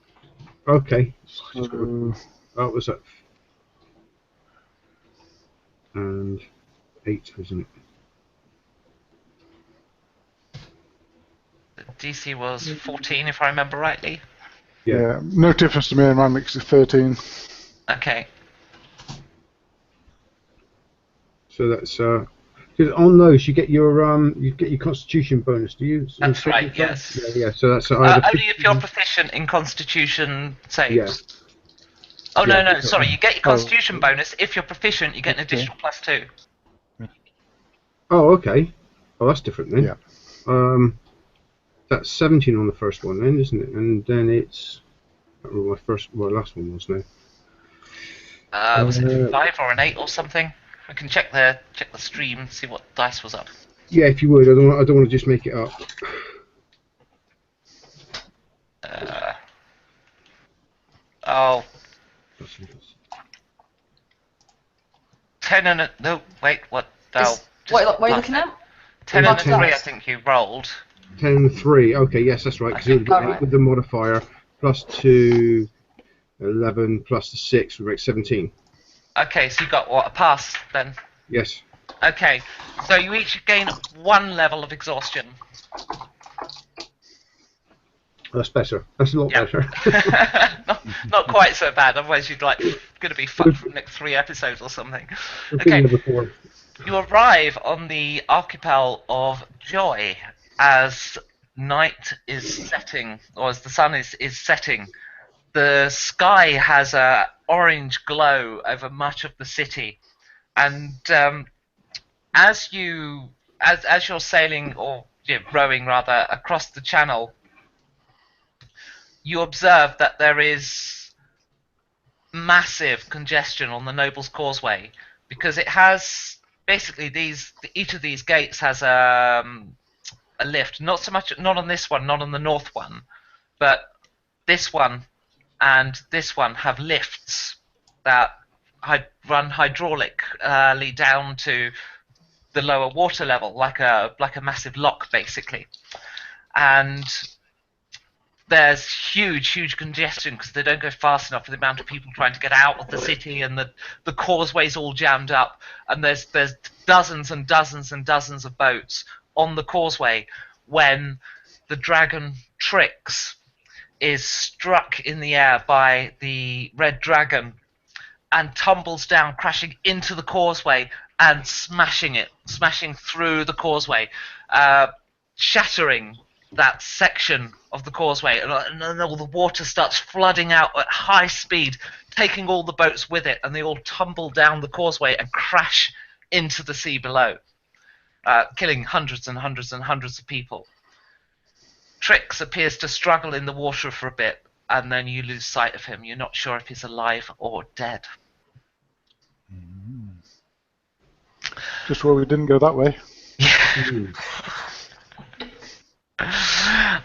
Okay. That was it. And 8, isn't it? The DC was 14, if I remember rightly. Yeah, no difference to me, and mine makes it 13. Okay. So that's because on those you get your Constitution bonus, do you? That's right. Yes. Yeah. So that's only if you're proficient in Constitution saves. Yeah. Oh no, sorry. You get your Constitution bonus if you're proficient. You get an additional +2. Oh, okay. Oh, that's different then. Yeah. That's 17 on the first one then, isn't it? And then it's my last one was now. Was it 5 or an 8 or something? I can check the stream and see what dice was up. Yeah, if you would. I don't want to just make it up. Oh. 10 and a... No, wait, what? What are you looking at? 10 and a 3, I think you rolled. 10 and 3. Okay, yes, that's right. Because with the modifier, +2, 11, plus the 6 would make 17. Okay, so you got what, a pass then? Yes. Okay, so you each gain 1 level of exhaustion. That's better. That's a lot better. not quite so bad. Otherwise, you'd going to be fucked for the next 3 episodes or something. Okay. You arrive on the archipel of Joy as night is setting, or as the sun is setting. The sky has a orange glow over much of the city, and as you're sailing or rowing rather across the channel, you observe that there is massive congestion on the Nobles Causeway because it has basically each of these gates has a lift. Not on this one, not on the north one, but this one and this one have lifts that run hydraulically down to the lower water level, like a massive lock, basically. And there's huge congestion because they don't go fast enough for the amount of people trying to get out of the city, and the causeway's all jammed up, and there's dozens and dozens and dozens of boats on the causeway when the dragon Trix is struck in the air by the red dragon and tumbles down, crashing into the causeway and smashing through the causeway, shattering that section of the causeway, and then all the water starts flooding out at high speed, taking all the boats with it, and they all tumble down the causeway and crash into the sea below, killing hundreds and hundreds and hundreds of people. Trix appears to struggle in the water for a bit, and then you lose sight of him. You're not sure if he's alive or dead. Just where we didn't go that way.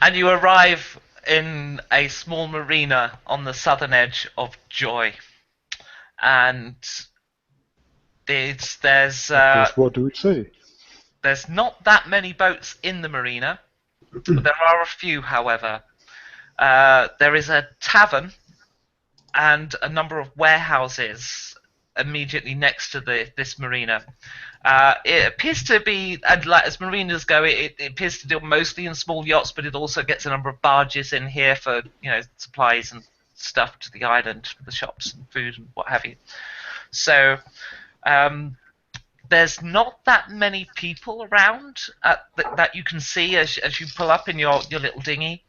And you arrive in a small marina on the southern edge of Joy. And there's what do we see? There's not that many boats in the marina. There are a few, however. There is a tavern and a number of warehouses immediately next to this marina. It appears to be, and like as marinas go, it appears to deal mostly in small yachts, but it also gets a number of barges in here for supplies and stuff to the island, for the shops and food and what have you. So there's not that many people around that you can see as you pull up in your little dinghy.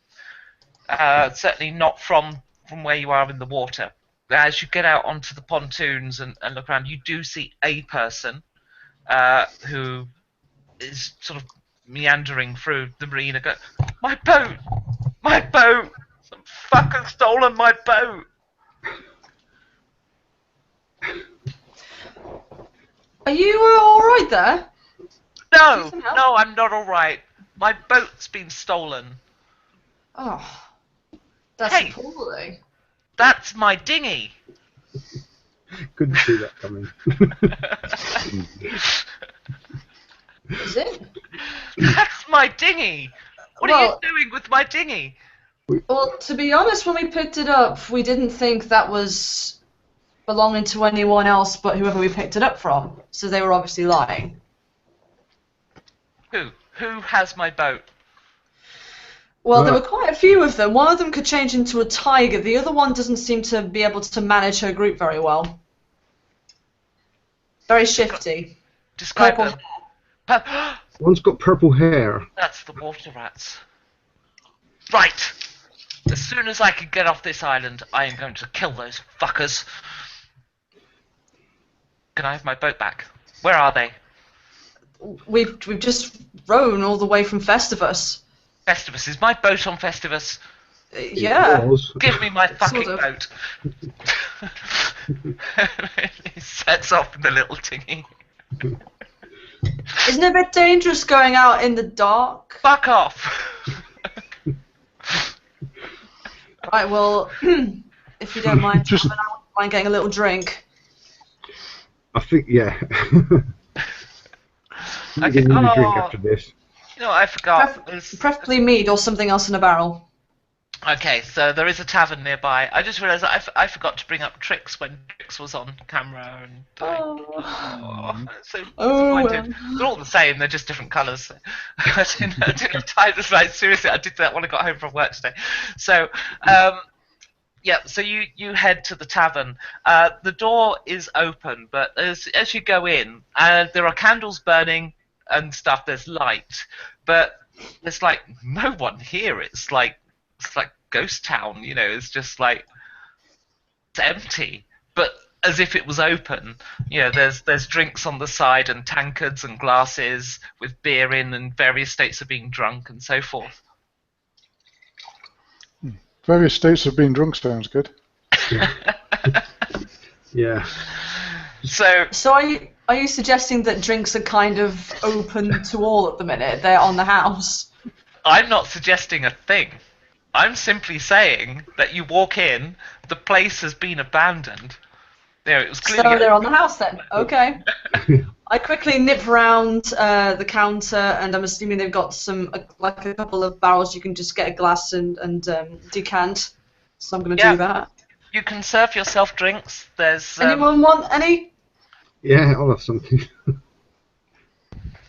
Certainly not from where you are in the water. As you get out onto the pontoons and look around, you do see a person who is sort of meandering through the marina. Go, my boat! My boat! Some fucker stolen my boat! Are you alright there? No, I'm not alright. My boat's been stolen. Oh, that's Hey. appalling. That's my dinghy. Couldn't see that coming. Is it? That's my dinghy. What are you doing with my dinghy? Well, to be honest, when we picked it up, we didn't think that was belonging to anyone else but whoever we picked it up from. So they were obviously lying. Who has my boat? Well, there were quite a few of them. One of them could change into a tiger. The other one doesn't seem to be able to manage her group very well. Very shifty. Describe Purple them. One's got purple hair. That's the water rats. Right. As soon as I can get off this island, I am going to kill those fuckers. Can I have my boat back? Where are they? We've just rown all the way from Festivus. Festivus. Is my boat on Festivus? Yeah. Give me my fucking Sort boat. He sets off in the little dinghy. Isn't it a bit dangerous going out in the dark? Fuck off. Right, well, if you don't mind, Just- I wouldn't mind getting a little drink. I think, yeah. Okay. Give me a drink Oh, after this. you know, I forgot. There's- Preferably mead or something else in a barrel. Okay, so there is a tavern nearby. I just realised I forgot to bring up Trix when Trix was on camera, and so disappointed. They're all the same, they're just different colours. I didn't have time to write. Seriously, I did that when I got home from work today. So, yeah, so you head to the tavern. The door is open, but as you go in, there are candles burning and stuff. There's light, but there's like no one here. It's like ghost town, you know. It's just like it's empty, but as if it was open. You know, there's drinks on the side and tankards and glasses with beer in, and various states of being drunk and so forth. Various states of being drunk sounds good. Yeah. So Are you suggesting that drinks are kind of open to all at the minute? They're on the house. I'm not suggesting a thing. I'm simply saying that you walk in, the place has been abandoned. You know, it was So clearly they're on the house then. Okay. I quickly nip round the counter, and I'm assuming they've got some like a couple of barrels you can just get a glass and decant. So I'm going to do that. You can serve yourself drinks. There's Anyone want any? Yeah, I'll have something.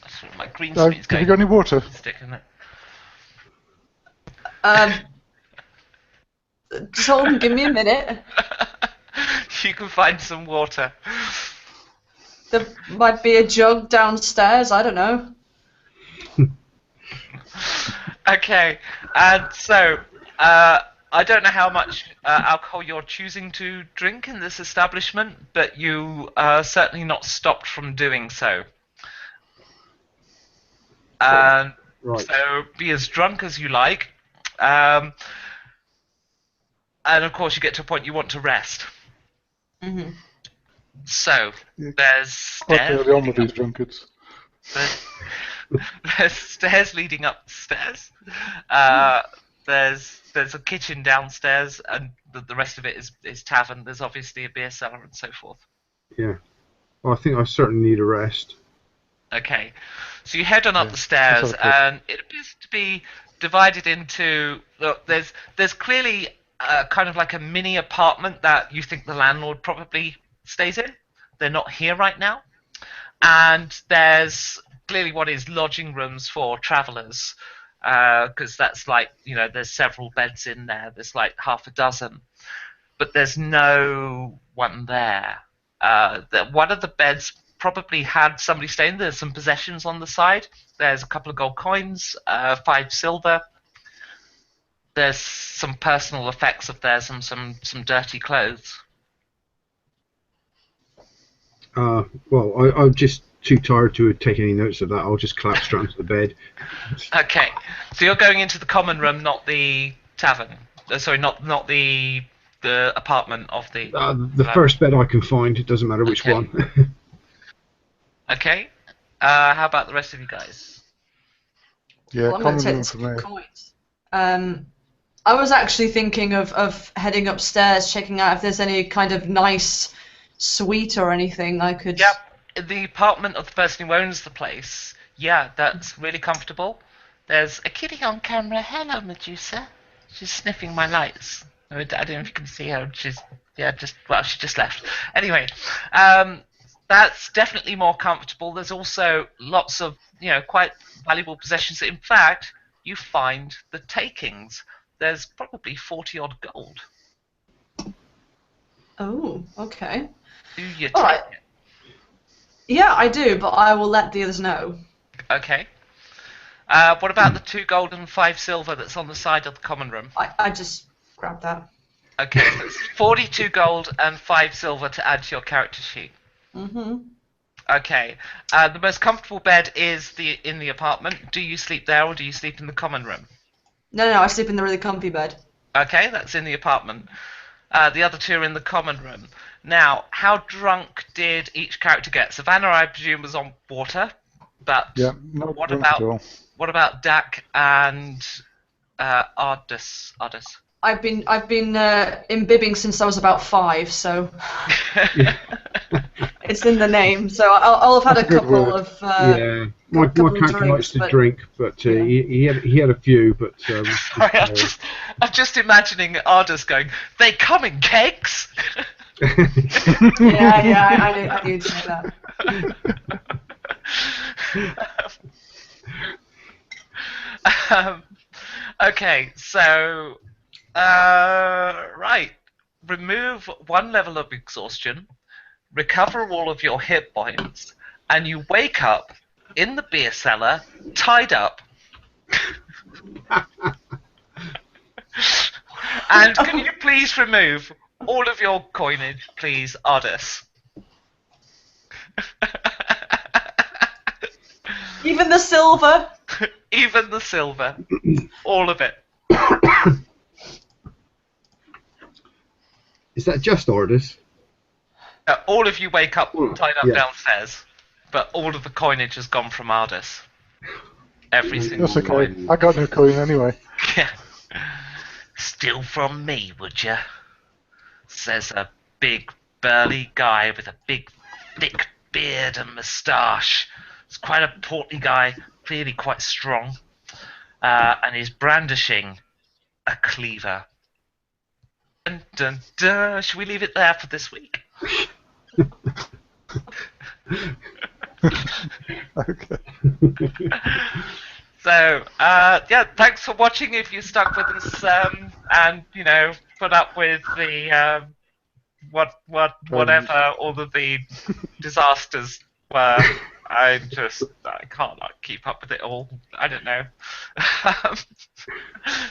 that's what my green Have screen's you going got any water? stick in it. Just hold on, give me a minute. You can find some water. There might be a jug downstairs. I don't know. Okay, and so I don't know how much alcohol you're choosing to drink in this establishment, but you are certainly not stopped from doing so. Right. So be as drunk as you like, and of course you get to a point you want to rest. Mhm. So Yeah. there's Quite stairs. early on with these drunkards. There's stairs leading upstairs. There's a kitchen downstairs, and the rest of it is tavern. There's obviously a beer cellar and so forth. Yeah. Well, I think I certainly need a rest. Okay, so you head on up Yeah, the stairs, that's okay. and it appears to be divided into. Look, there's clearly kind of like a mini apartment that you think the landlord probably stays in. they're not here right now. And there's clearly what is lodging rooms for travellers, because that's like, there's several beds in there. There's like half a dozen, but there's no one there. One of the beds probably had somebody staying. There's some possessions on the side. There's a couple of gold coins, 5 silver. There's some personal effects of theirs and some dirty clothes. Well, I'm just too tired to take any notes of that. I'll just collapse straight onto the bed. Okay, so you're going into the common room, not the tavern. Sorry, not the apartment of the. The first bed I can find. It doesn't matter which one. Okay. How about the rest of you guys? Yeah, Well, I'm going to common take room the for me. coins. I was actually thinking of heading upstairs, checking out if there's any kind of nice suite or anything I could. Yep. The apartment of the person who owns the place. Yeah, that's really comfortable. There's a kitty on camera. Hello, Medusa. She's sniffing my lights. I don't know if you can see her. She just left. Anyway, that's definitely more comfortable. There's also lots of, quite valuable possessions. In fact, you find the takings. There's probably 40 odd gold. Oh, okay. Do you take All right. it? Yeah, I do, but I will let the others know. Okay. What about the 2 gold and 5 silver that's on the side of the common room? I just grabbed that. Okay, so it's 42 gold and 5 silver to add to your character sheet. Mm-hmm. Okay. The most comfortable bed is in the apartment. Do you sleep there or do you sleep in the common room? No, I sleep in the really comfy bed. Okay, that's in the apartment. The other 2 are in the common room. Now, how drunk did each character get? Savannah, I presume, was on water, but Yeah, not what drunk at all. about Dak and Ardus? I've been imbibing since I was about 5, so it's in the name. So I'll have had a couple of Yeah, my character likes to drink, but he had a few. But sorry, I'm just imagining Ardus going, "They come in kegs." Yeah, I knew to say that. Okay, so right, remove 1 level of exhaustion, recover all of your hit points, and you wake up in the beer cellar, tied up. And can you please remove all of your coinage, please, Ardus? Even the silver. Even the silver. All of it. Is that just orders? All of you wake up tied up yeah. downstairs, but all of the coinage has gone from Ardus. Every single That's okay. coin. I got no coin anyway. Yeah. Steal from me, would ya? Says a big, burly guy with a big, thick beard and moustache. He's quite a portly guy, clearly quite strong, and he's brandishing a cleaver. Dun, dun, dun. Should we leave it there for this week? Okay. So, yeah, thanks for watching if you stuck with us, and, put up with the, whatever all of the disasters were. I can't keep up with it all. I don't know.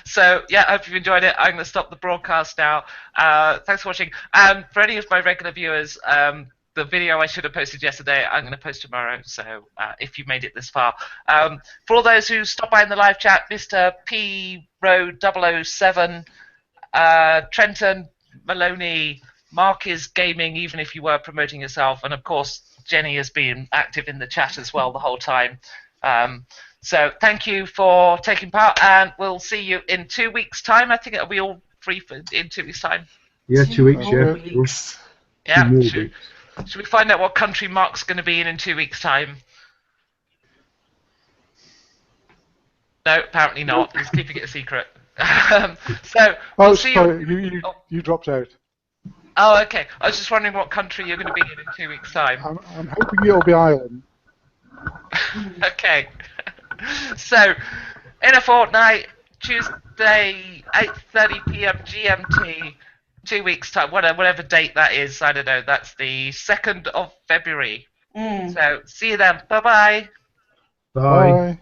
So, yeah, I hope you've enjoyed it. I'm going to stop the broadcast now. Thanks for watching. For any of my regular viewers, the video I should have posted yesterday, I'm going to post tomorrow, so if you made it this far. For all those who stopped by in the live chat, Mr. P. Road 007, Trenton, Maloney, Mark is gaming, even if you were promoting yourself, and of course, Jenny has been active in the chat as well the whole time. So thank you for taking part, and we'll see you in 2 weeks' time. I think it'll be all free in 2 weeks' time. Yeah, 2 weeks, yeah. Weeks. Yeah. Should we find out what country Mark's going to be in 2 weeks' time? No, apparently not. He's keeping it a secret. So we'll see sorry, you. you dropped out. Oh, okay. I was just wondering what country you're going to be in 2 weeks' time. I'm hoping it'll be Ireland. Okay. So, in a fortnight, Tuesday, 8:30 p.m. GMT, 2 weeks' time, whatever date that is, I don't know. That's the 2nd of February. Mm. So, see you then. Bye-bye. Bye. Bye.